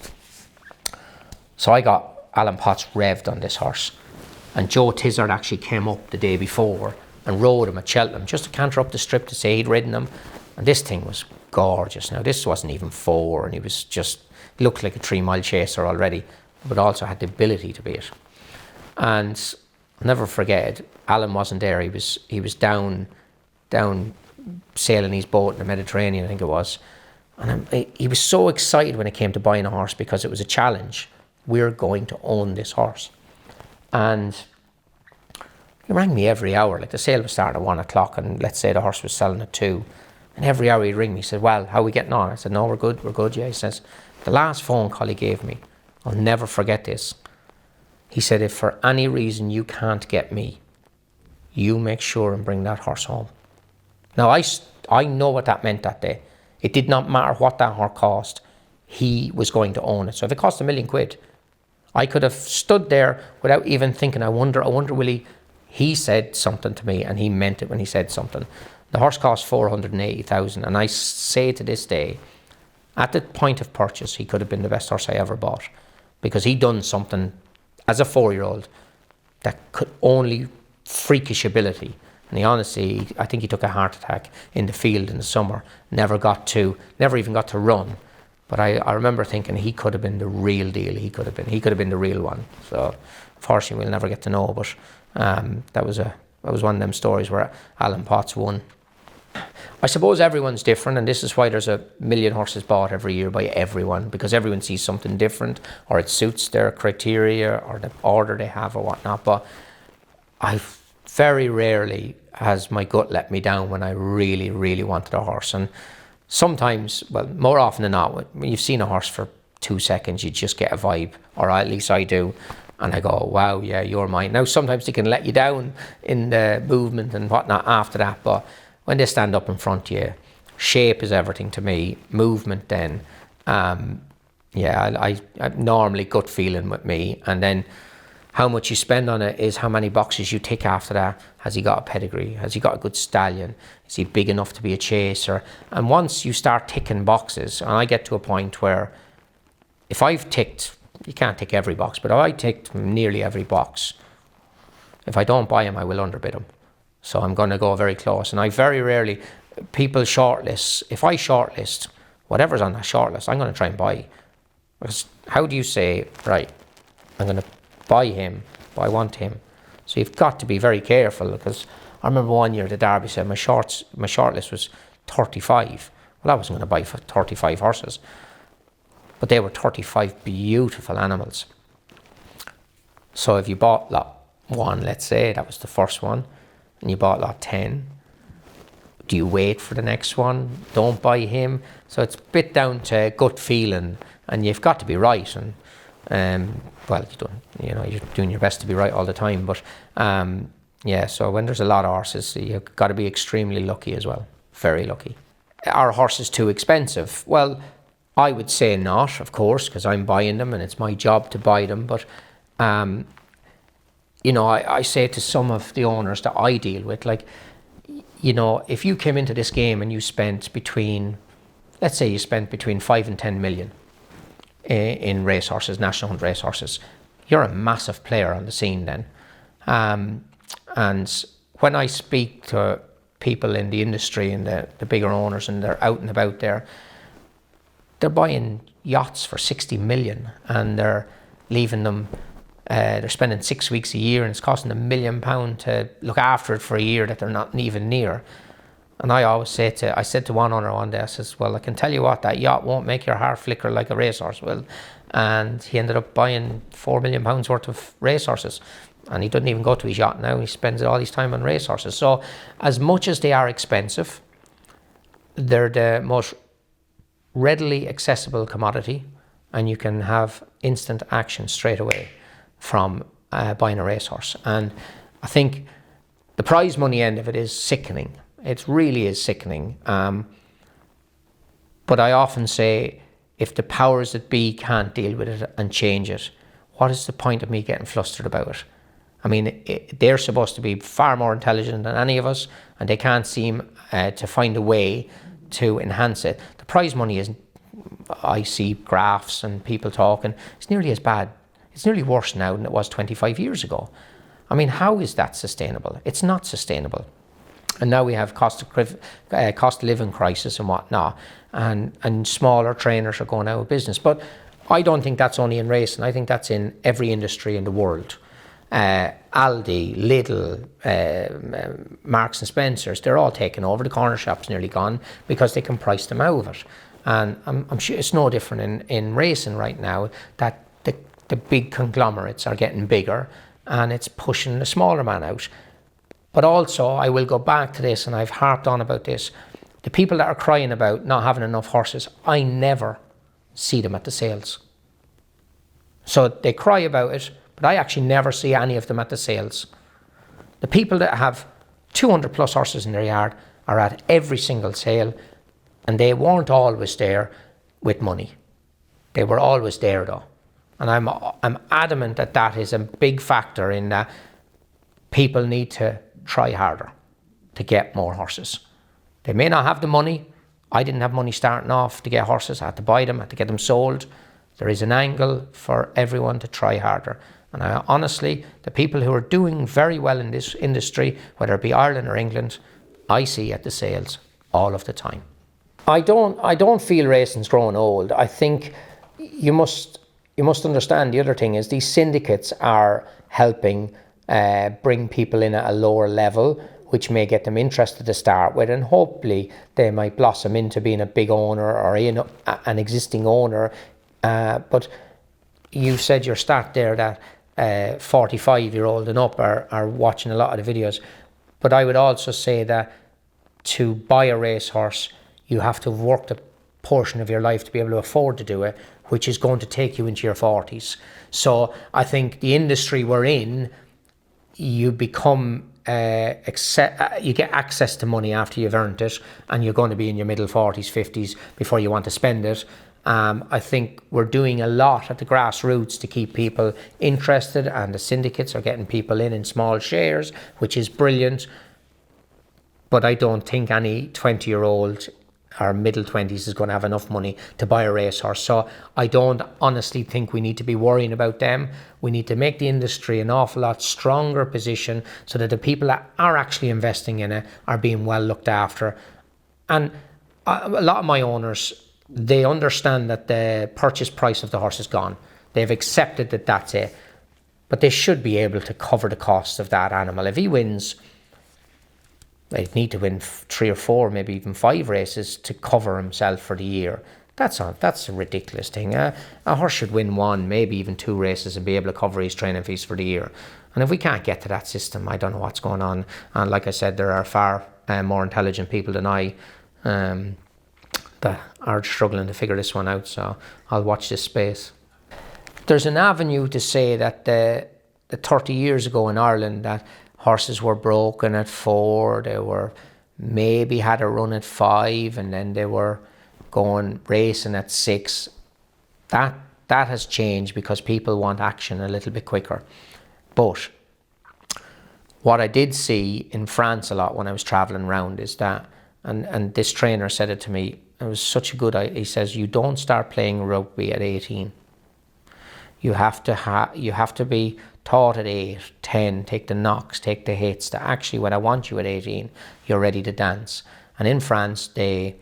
So I got Alan Potts revved on this horse. And Joe Tizard actually came up the day before and rode him at Cheltenham just to canter up the strip to say he'd ridden him. And this thing was gorgeous. Now, this wasn't even 4, and he looked like a 3-mile chaser already, but also had the ability to beat. And I'll never forget, Alan wasn't there. He was down sailing his boat in the Mediterranean, I think it was. And he was so excited when it came to buying a horse because it was a challenge. We're going to own this horse. And he rang me every hour. Like the sale was starting at 1 o'clock and let's say the horse was selling at 2. And every hour he'd ring me. He said, well, how are we getting on? I said, no, we're good, yeah. He says, the last phone call he gave me, I'll never forget this. He said, if for any reason you can't get me, you make sure and bring that horse home. Now, I know what that meant that day. It did not matter what that horse cost. He was going to own it. So if it cost £1 million, I could have stood there without even thinking, I wonder will he... He said something to me and he meant it when he said something. The horse cost 480,000 and I say to this day, at the point of purchase, he could have been the best horse I ever bought because he done something as a 4-year-old that could only freakish ability. And he honestly, I think he took a heart attack in the field in the summer, never even got to run. But I remember thinking he could have been the real deal. He could have been the real one. So unfortunately we'll never get to know, but that was one of them stories where Alan Potts won. I suppose everyone's different, and this is why there's 1 million horses bought every year by everyone, because everyone sees something different, or it suits their criteria, or the order they have, or whatnot. But I very rarely has my gut let me down when I really, really wanted a horse. And sometimes, well, more often than not, when you've seen a horse for 2 seconds, you just get a vibe, or at least I do. And I go, wow, yeah, you're mine. Now, sometimes they can let you down in the movement and whatnot after that, but when they stand up in front of you, shape is everything to me. Movement then, I normally gut feeling with me. And then how much you spend on it is how many boxes you tick after that. Has he got a pedigree? Has he got a good stallion? Is he big enough to be a chaser? And once you start ticking boxes, and I get to a point where if I've ticked, you can't tick every box, but if I ticked nearly every box, if I don't buy him, I will underbid him. So I'm going to go very close. And I very rarely, people shortlist. If I shortlist whatever's on that shortlist, I'm going to try and buy. Because how do you say, right, I'm going to buy him, but I want him? So you've got to be very careful, because I remember one year the Derby said my shortlist was 35. Well, I wasn't going to buy for 35 horses, but they were 35 beautiful animals. So if you bought lot 1, let's say, that was the first one, and you bought lot 10, do you wait for the next one? Don't buy him. So it's a bit down to gut feeling, and you've got to be right. And well, you're doing your best to be right all the time. But yeah, so when there's a lot of horses, you've got to be extremely lucky as well. Very lucky. Are horses too expensive? Well, I would say not, of course, because I'm buying them and it's my job to buy them. But I say to some of the owners that I deal with, like, if you came into this game and you spent let's say you spent between 5 and 10 million in racehorses, national hunt racehorses, you're a massive player on the scene then. And when I speak to people in the industry and the bigger owners, and they're out and about there, they're buying yachts for 60 million and they're leaving them. They're spending 6 weeks a year and it's costing £1 million to look after it for a year that they're not even near. And I always I said to one owner one day, I says, well, I can tell you what, that yacht won't make your heart flicker like a racehorse will. And he ended up buying £4 million worth of racehorses. And he doesn't even go to his yacht now. He spends all his time on racehorses. So as much as they are expensive, they're the most readily accessible commodity, and you can have instant action straight away from buying a racehorse. And I think the prize money end of it is sickening. It really is sickening. But I often say, if the powers that be can't deal with it and change it, what is the point of me getting flustered about it? I mean, they're supposed to be far more intelligent than any of us, and they can't seem to find a way to enhance it. The prize money isn't, I see graphs and people talking, it's nearly as bad. It's nearly worse now than it was 25 years ago. I mean, how is that sustainable? It's not sustainable. And now we have cost of living crisis and whatnot, and smaller trainers are going out of business. But I don't think that's only in racing. I think that's in every industry in the world. Aldi, Lidl, Marks and Spencers, they're all taken over. The corner shop's nearly gone because they can price them out of it. And I'm sure it's no different in racing right now, that the big conglomerates are getting bigger and it's pushing the smaller man out. But also, I will go back to this, and I've harped on about this, the people that are crying about not having enough horses, I never see them at the sales. So they cry about it, but I actually never see any of them at the sales. The people that have 200 plus horses in their yard are at every single sale, and they weren't always there with money. They were always there though. And I'm adamant that that is a big factor in that people need to try harder to get more horses. They may not have the money. I didn't have money starting off to get horses. I had to buy them, I had to get them sold. There is an angle for everyone to try harder. And I honestly, the people who are doing very well in this industry, whether it be Ireland or England, I see at the sales all of the time. I don't feel racing's growing old. I think you must understand, the other thing is these syndicates are helping bring people in at a lower level, which may get them interested to start with, and hopefully they might blossom into being a big owner or an existing owner. But you said your stat there that 45-year-old and up are watching a lot of the videos. But I would also say that to buy a racehorse, you have to have worked a portion of your life to be able to afford to do it, which is going to take you into your 40s. So I think the industry we're in, you become you get access to money after you've earned it, and you're going to be in your middle 40s, 50s before you want to spend it. I think we're doing a lot at the grassroots to keep people interested, and the syndicates are getting people in small shares, which is brilliant. But I don't think any 20-year-old or middle 20s is going to have enough money to buy a racehorse. So I don't honestly think we need to be worrying about them. We need to make the industry an awful lot stronger position so that the people that are actually investing in it are being well looked after. And a lot of my owners, they understand that the purchase price of the horse is gone. They've accepted that that's it. But they should be able to cover the cost of that animal. If he wins, they'd need to win 3 or 4, maybe even 5 races to cover himself for the year. That's a ridiculous thing. A horse should win 1, maybe even 2 races and be able to cover his training fees for the year. And if we can't get to that system, I don't know what's going on. And like I said, there are far more intelligent people than I that are struggling to figure this one out. So I'll watch this space. There's an avenue to say that the 30 years ago in Ireland that horses were broken at 4, they were maybe had a run at 5, and then they were going racing at 6. That has changed because people want action a little bit quicker. But what I did see in France a lot when I was traveling around is that, and this trainer said it to me, it was such a good idea. He says, you don't start playing rugby at 18. You have to be taught at 8, 10, take the knocks, take the hits, that actually when I want you at 18, you're ready to dance. And in France, they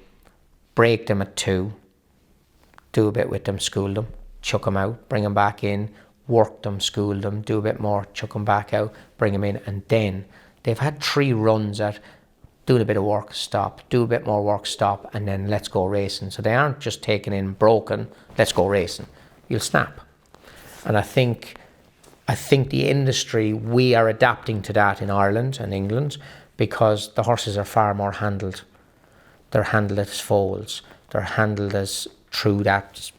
break them at 2, do a bit with them, school them, chuck them out, bring them back in, work them, school them, do a bit more, chuck them back out, bring them in. And then they've had 3 runs at do a bit of work, stop, do a bit more work, stop, and then let's go racing. So they aren't just taken in broken, let's go racing. You'll snap. And I think the industry, we are adapting to that in Ireland and England because the horses are far more handled. They're handled as foals. They're handled as through that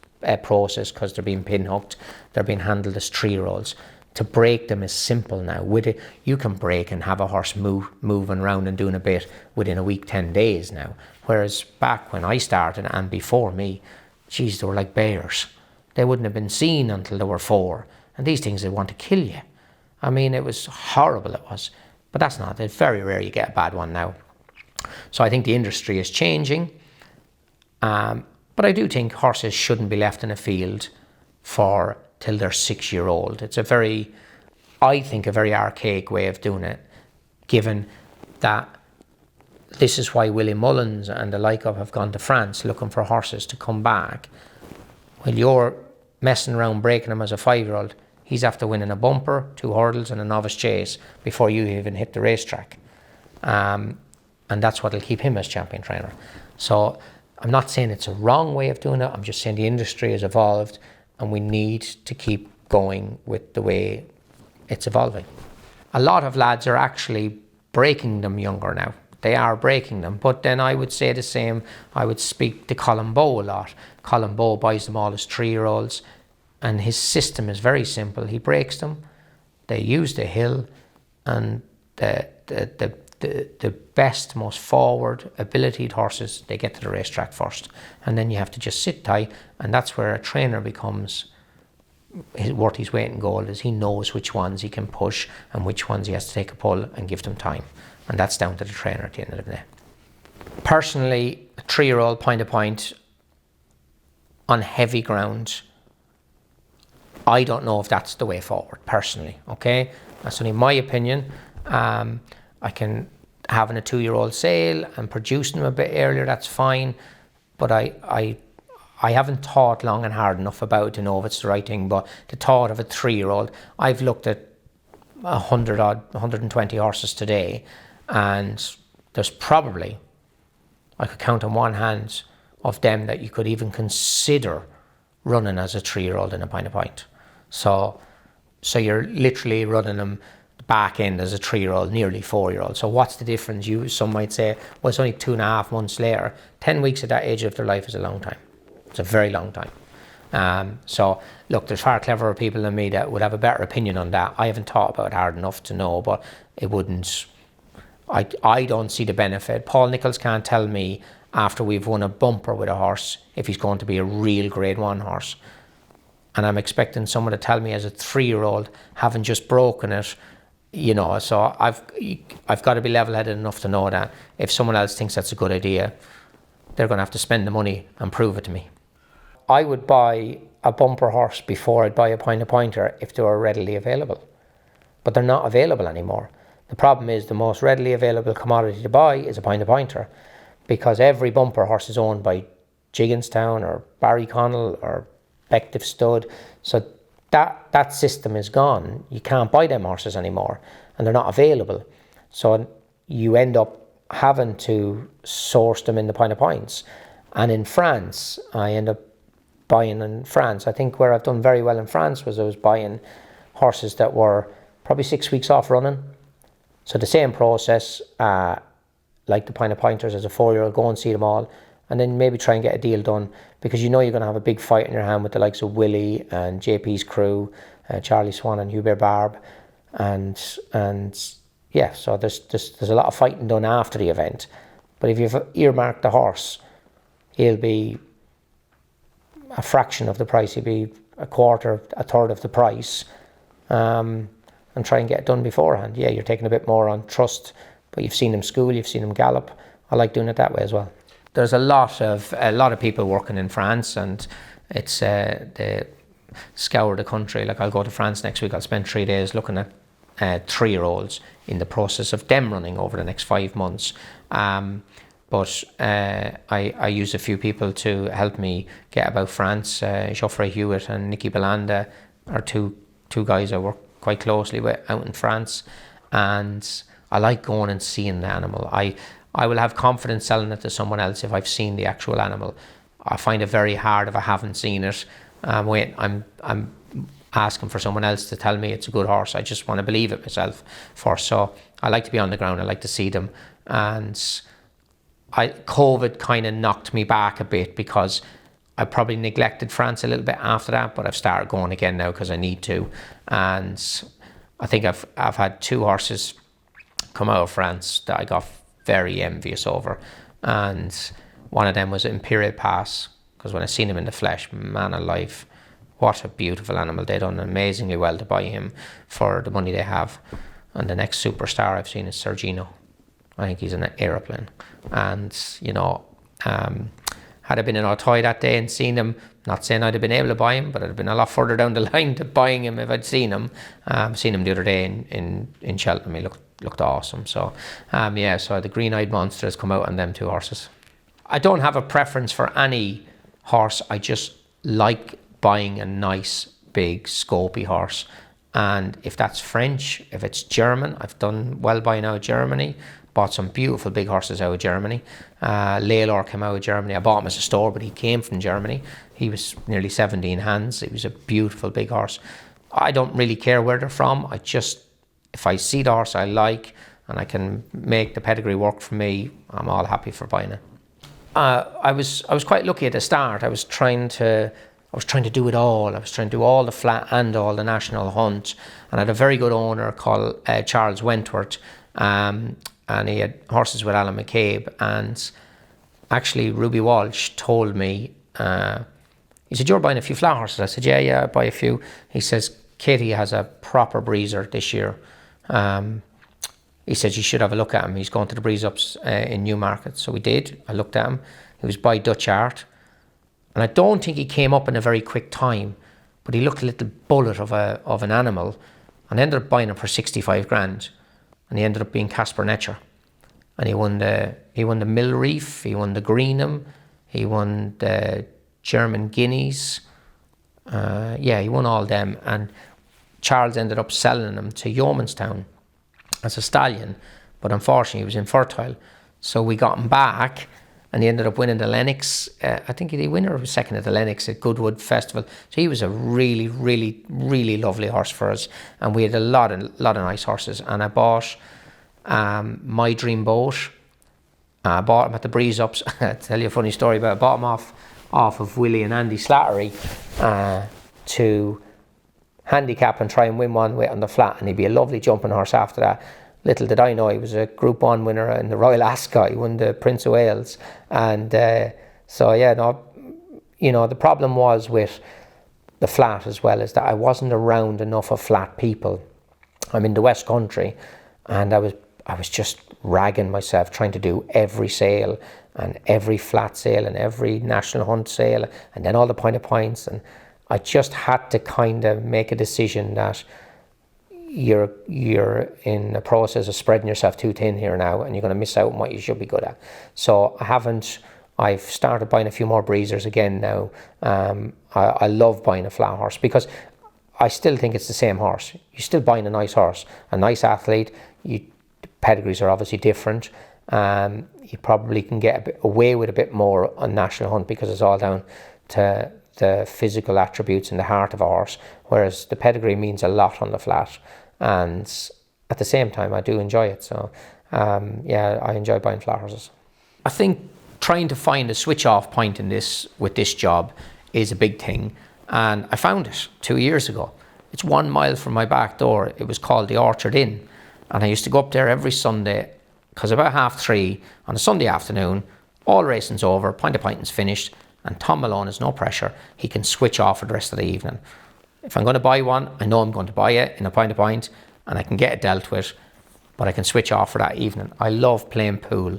process because they're being pinhooked. They're being handled as 3-year-olds. To break them is simple now. With it, you can break and have a horse moving around and doing a bit within a week, 10 days now. Whereas back when I started and before me, geez, they were like bears. They wouldn't have been seen until they were 4. And these things, they want to kill you. I mean, it was horrible, it was. But that's not, it's very rare you get a bad one now. So I think the industry is changing. But I do think horses shouldn't be left in a field till they're 6-year-old. It's a very archaic way of doing it, given that this is why Willie Mullins and the like of have gone to France looking for horses to come back. Well, you're messing around breaking him as a 5-year-old. He's after winning a bumper, 2 hurdles and a novice chase before you even hit the racetrack. And that's what'll keep him as champion trainer. So I'm not saying it's a wrong way of doing it. I'm just saying the industry has evolved and we need to keep going with the way it's evolving. A lot of lads are actually breaking them younger now. They are breaking them. But then I would say the same, I would speak to Colin Bowe a lot. Colin Bowe buys them all as 3-year-olds and his system is very simple. He breaks them, they use the hill, and the best, most forward, abilitied horses, they get to the racetrack first. And then you have to just sit tight, and that's where a trainer becomes worth his weight in gold, is he knows which ones he can push and which ones he has to take a pull and give them time. And that's down to the trainer at the end of the day. Personally, a 3-year-old point to point on heavy ground, I don't know if that's the way forward, personally, okay? That's only my opinion. I can having a 2-year-old sale and producing them a bit earlier, that's fine. But I haven't thought long and hard enough about it to know if it's the right thing. But the thought of a 3-year-old, I've looked at 120 horses today, and there's probably, I could count on one hand of them that you could even consider running as a 3-year-old in a point. So you're literally running them back end as a 3-year-old, nearly 4-year-old. So what's the difference? Some might say, well, it's only 2.5 months later. 10 weeks at that age of their life is a long time. It's a very long time. So look, there's far cleverer people than me that would have a better opinion on that. I haven't thought about it hard enough to know, but it wouldn't, I don't see the benefit. Paul Nicholls can't tell me after we've won a bumper with a horse if he's going to be a real grade 1 horse. And I'm expecting someone to tell me as a 3-year-old, having just broken it, so I've got to be level-headed enough to know that if someone else thinks that's a good idea, they're going to have to spend the money and prove it to me. I would buy a bumper horse before I'd buy a pointer if they were readily available. But they're not available anymore. The problem is the most readily available commodity to buy is a pointer. because every bumper horse is owned by Jigginstown or Barryconnell or Bective Stud. So that system is gone. You can't buy them horses anymore, and they're not available. So you end up having to source them in the Pine of Points. And in France, I end up buying in France. I think where I've done very well in France was I was buying horses that were probably 6 weeks off running. So the same process, like the Pine of Pointers as a 4-year-old, go and see them all, and then maybe try and get a deal done, because you know you're going to have a big fight in your hand with the likes of Willie and JP's crew, Charlie Swan and Hubert Barb, and yeah, so there's a lot of fighting done after the event. But if you've earmarked the horse, he'll be a fraction of the price. He'll be a quarter, a third of the price, and try and get it done beforehand. Yeah, you're taking a bit more on trust, but you've seen him school, you've seen him gallop. I like doing it that way as well. There's a lot of people working in France, and it's they scour the country. Like, I'll go to France next week. I'll spend 3 days looking at 3-year-olds in the process of them running over the next 5 months. But I use a few people to help me get about France. Geoffrey Hewitt and Nicky Belanda are two guys I work quite closely with out in France, and I like going and seeing the animal. I will have confidence selling it to someone else if I've seen the actual animal. I find it very hard if I haven't seen it. I'm asking for someone else to tell me it's a good horse. I just want to believe it myself first. So I like to be on the ground. I like to see them. And COVID kind of knocked me back a bit, because I probably neglected France a little bit after that, but I've started going again now because I need to. And I think I've had 2 horses come out of France that I got very envious over. And one of them was Imperial Pass, because when I seen him in the flesh, man alive, what a beautiful animal. They done amazingly well to buy him for the money they have. And the next superstar I've seen is Sergino. I think he's an aeroplane. And, you know, had I been in Artoy that day and seen him, not saying I'd have been able to buy him, but I'd have been a lot further down the line to buying him if I'd seen him. Seen him the other day in Cheltenham. He looked awesome. So, so the green-eyed monster has come out on them 2 horses. I don't have a preference for any horse. I just like buying a nice, big, scopy horse. And if that's French, if it's German, I've done well buying out of Germany. Bought some beautiful big horses out of Germany. Laylor came out of Germany. I bought him as a store, but he came from Germany. He was nearly 17 hands. He was a beautiful big horse. I don't really care where they're from. If I see the horse I like and I can make the pedigree work for me, I'm all happy for buying it. I was quite lucky at the start. I was trying to do it all. I was trying to do all the flat and all the national hunt. And I had a very good owner called Charles Wentworth. And he had horses with Alan McCabe. And actually, Ruby Walsh told me, he said, "You're buying a few flat horses?" I said, yeah, I buy a few. He says, "Katie has a proper breezer this year." He said, "You should have a look at him. He's going to the breeze ups in Newmarket." So we did. I looked at him. He was by Dutch Art. And I don't think he came up in a very quick time, but he looked a little bullet of an animal, and I ended up buying him for 65 grand. And he ended up being Casper Netcher. And he won the Mill Reef, he won the Greenham, he won the German Guineas. He won all them. And Charles ended up selling him to Yeomanstown as a stallion, but unfortunately he was infertile. So we got him back, and he ended up winning the Lennox. I think he winner or second at the Lennox at Goodwood Festival. So he was a really, really, really lovely horse for us. And we had a lot of nice horses. And I bought My Dream Boat. I bought him at the Breeze Ups. I'll tell you a funny story about it. I bought him off of Willie and Andy Slattery to handicap and try and win one way on the flat. And he'd be a lovely jumping horse after that. Little did I know he was a Group 1 winner in the Royal Ascot. He won the Prince of Wales. And the problem was with the flat as well is that I wasn't around enough of flat people. I'm in the West Country, and I was just ragging myself trying to do every sale and every flat sale and every national hunt sale and then all the Point of Points. And I just had to kind of make a decision that, you're in the process of spreading yourself too thin here now, and you're going to miss out on what you should be good at. So I've started buying a few more breezers again now. I love buying a flat horse because I still think it's the same horse. You're still buying a nice horse, a nice athlete. Pedigrees are obviously different. You probably can get away with a bit more on national hunt because it's all down to the physical attributes in the heart of a horse, whereas the pedigree means a lot on the flat. And at the same time, I do enjoy it. So I enjoy buying flat horses. I think trying to find a switch off point in with this job is a big thing. And I found it 2 years ago. It's 1 mile from my back door. It was called the Orchard Inn. And I used to go up there every Sunday, because about 3:30 on a Sunday afternoon, all racing's over, pint of pinting's finished, and Tom Malone has no pressure. He can switch off for the rest of the evening. If I'm going to buy one, I know I'm going to buy it in a pint, and I can get it dealt with, but I can switch off for that evening. I love playing pool.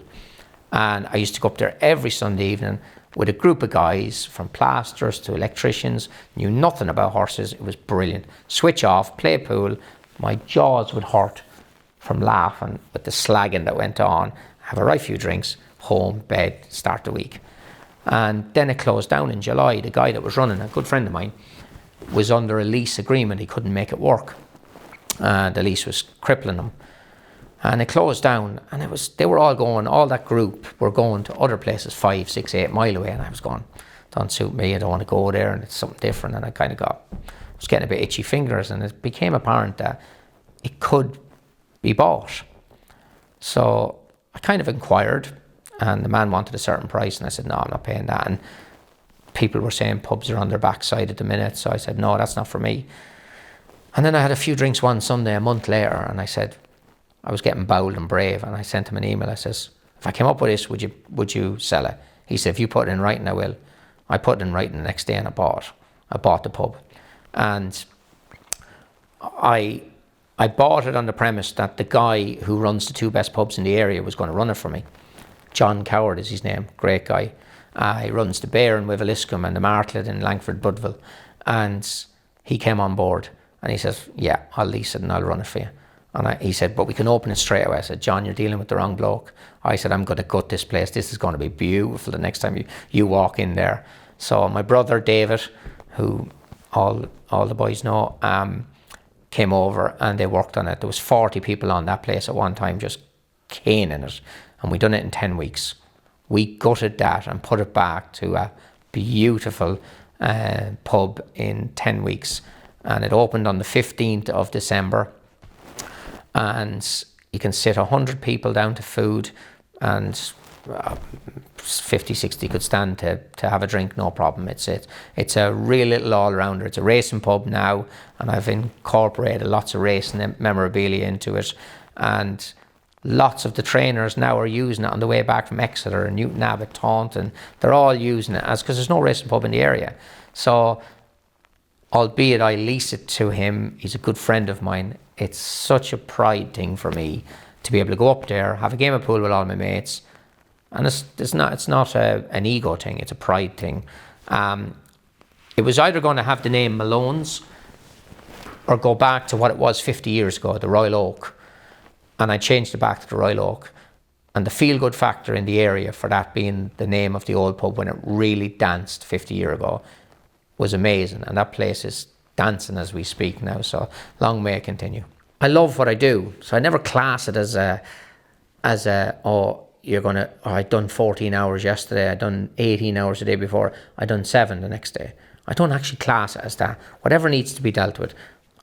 And I used to go up there every Sunday evening with a group of guys, from plasters to electricians, knew nothing about horses. It was brilliant. Switch off, play pool. My jaws would hurt from laughing with the slagging that went on. Have a right few drinks, home, bed, start the week. And then it closed down in July. The guy that was running, a good friend of mine, was under a lease agreement. He couldn't make it work. The lease was crippling him. And it closed down, and they were all going, all that group were going to other places 5, 6, 8 mile away, and I was going, don't suit me, I don't want to go there, and it's something different. And I was getting a bit itchy fingers, and it became apparent that it could be bought. So I kind of inquired, and the man wanted a certain price, and I said, no, I'm not paying that. And people were saying pubs are on their backside at the minute, so I said, no, that's not for me. And then I had a few drinks one Sunday a month later, and I said, I was getting bold and brave, and I sent him an email. I says, if I came up with this, would you sell it? He said, if you put it in writing, I will. I put it in writing the next day, and I bought the pub. And I bought it on the premise that the guy who runs the 2 best pubs in the area was going to run it for me. John Coward is his name, great guy. He runs the Bear in Wiveliscombe and the Martlet in Langford Budville. And he came on board, and he says, yeah, I'll lease it and I'll run it for you. And he said, but we can open it straight away. I said, John, you're dealing with the wrong bloke. I said, I'm going to gut this place. This is going to be beautiful the next time you walk in there. So my brother David, who all the boys know, came over and they worked on it. There was 40 people on that place at one time just caning it. And we done it in 10 weeks. We gutted that and put it back to a beautiful pub in 10 weeks. And it opened on the 15th of December. And you can sit 100 people down to food, and 50, 60 could stand to have a drink, no problem. It's a real little all-rounder. It's a racing pub now, and I've incorporated lots of racing memorabilia into it. And lots of the trainers now are using it on the way back from Exeter and Newton Abbot, Taunton. They're all using it because there's no racing pub in the area. So, albeit I lease it to him, he's a good friend of mine. It's such a pride thing for me to be able to go up there, have a game of pool with all my mates, and it's not an ego thing. It's a pride thing. It was either going to have the name Malone's or go back to what it was 50 years ago, the Royal Oak, and I changed it back to the Royal Oak. And the feel-good factor in the area for that being the name of the old pub when it really danced 50 years ago was amazing, and that place is dancing as we speak now, so long may it continue. I love what I do, so I never class it as I done 14 hours yesterday, I done 18 hours the day before, I done 7 the next day. I don't actually class it as that. Whatever needs to be dealt with.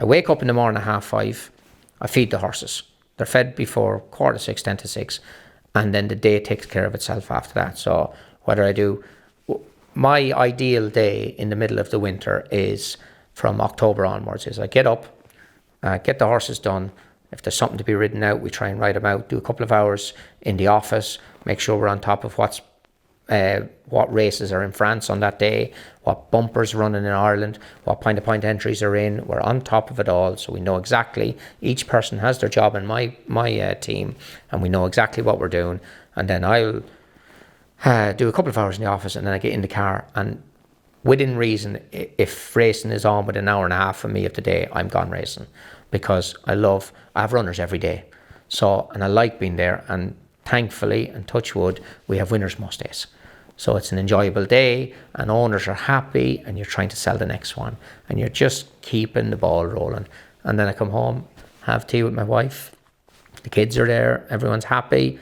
I wake up in the morning at 5:30, I feed the horses. They're fed before 5:45, 10 to 6, and then the day takes care of itself after that. So whether I do, my ideal day in the middle of the winter is from October onwards, is I get up, get the horses done. If there's something to be ridden out, we try and ride them out, do a couple of hours in the office, make sure we're on top of what races are in France on that day, what bumpers running in Ireland, what point entries are in. We're on top of it all, so we know exactly, each person has their job in my team, and we know exactly what we're doing. And then I'll do a couple of hours in the office, and then I get in the car, and within reason, if racing is on with an hour and a half for me of the day, I'm gone racing. because I have runners every day. So, and I like being there, and thankfully, and touch wood, we have winners most days. So it's an enjoyable day, and owners are happy, and you're trying to sell the next one, and you're just keeping the ball rolling. And then I come home, have tea with my wife, the kids are there, everyone's happy.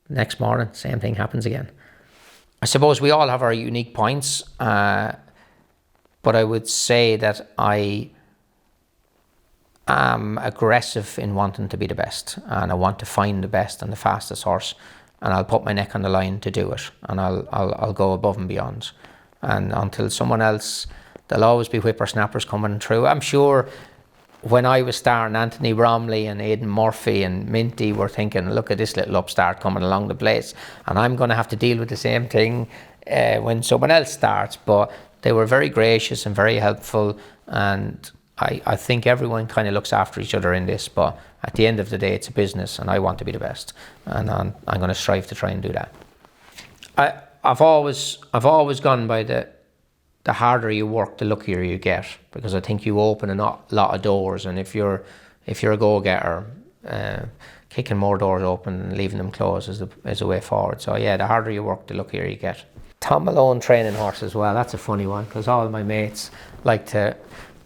Next morning, same thing happens again. I suppose we all have our unique points, but I would say that I am aggressive in wanting to be the best, and I want to find the best and the fastest horse, and I'll put my neck on the line to do it, and I'll go above and beyond. And until someone else, there'll always be whippersnappers coming through. I'm sure when I was starting, Anthony Bromley and Aidan Murphy and Minty were thinking, look at this little upstart coming along the place, and I'm going to have to deal with the same thing when someone else starts. But they were very gracious and very helpful, and I think everyone kind of looks after each other in this, but at the end of the day, it's a business, and I want to be the best, and I'm going to strive to try and do that. I've always gone by the harder you work, the luckier you get, because I think you open a lot of doors, and if you're a go-getter, kicking more doors open and leaving them closed is the way forward. So yeah, the harder you work, the luckier you get. Tom Malone training horse as well. That's a funny one, because all my mates like to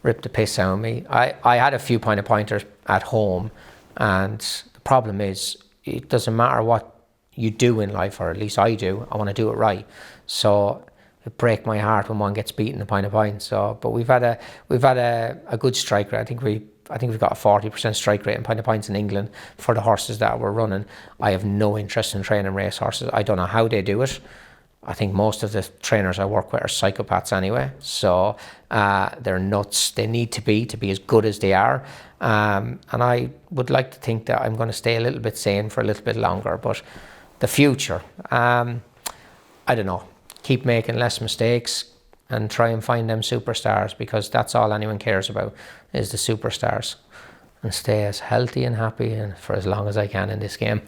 rip the piss out of me. I had a few pointers at home, and the problem is it doesn't matter what you do in life, or at least I do. I want to do it right. So it breaks my heart when one gets beaten a point. So, but we've had a good strike rate. I think we've got a 40% strike rate in points in England for the horses that we're running. I have no interest in training race horses. I don't know how they do it. I think most of the trainers I work with are psychopaths anyway. So they're nuts. They need to be as good as they are. And I would like to think that I'm going to stay a little bit sane for a little bit longer. But the future, I don't know. Keep making less mistakes and try and find them superstars, because that's all anyone cares about is the superstars, and stay as healthy and happy and for as long as I can in this game.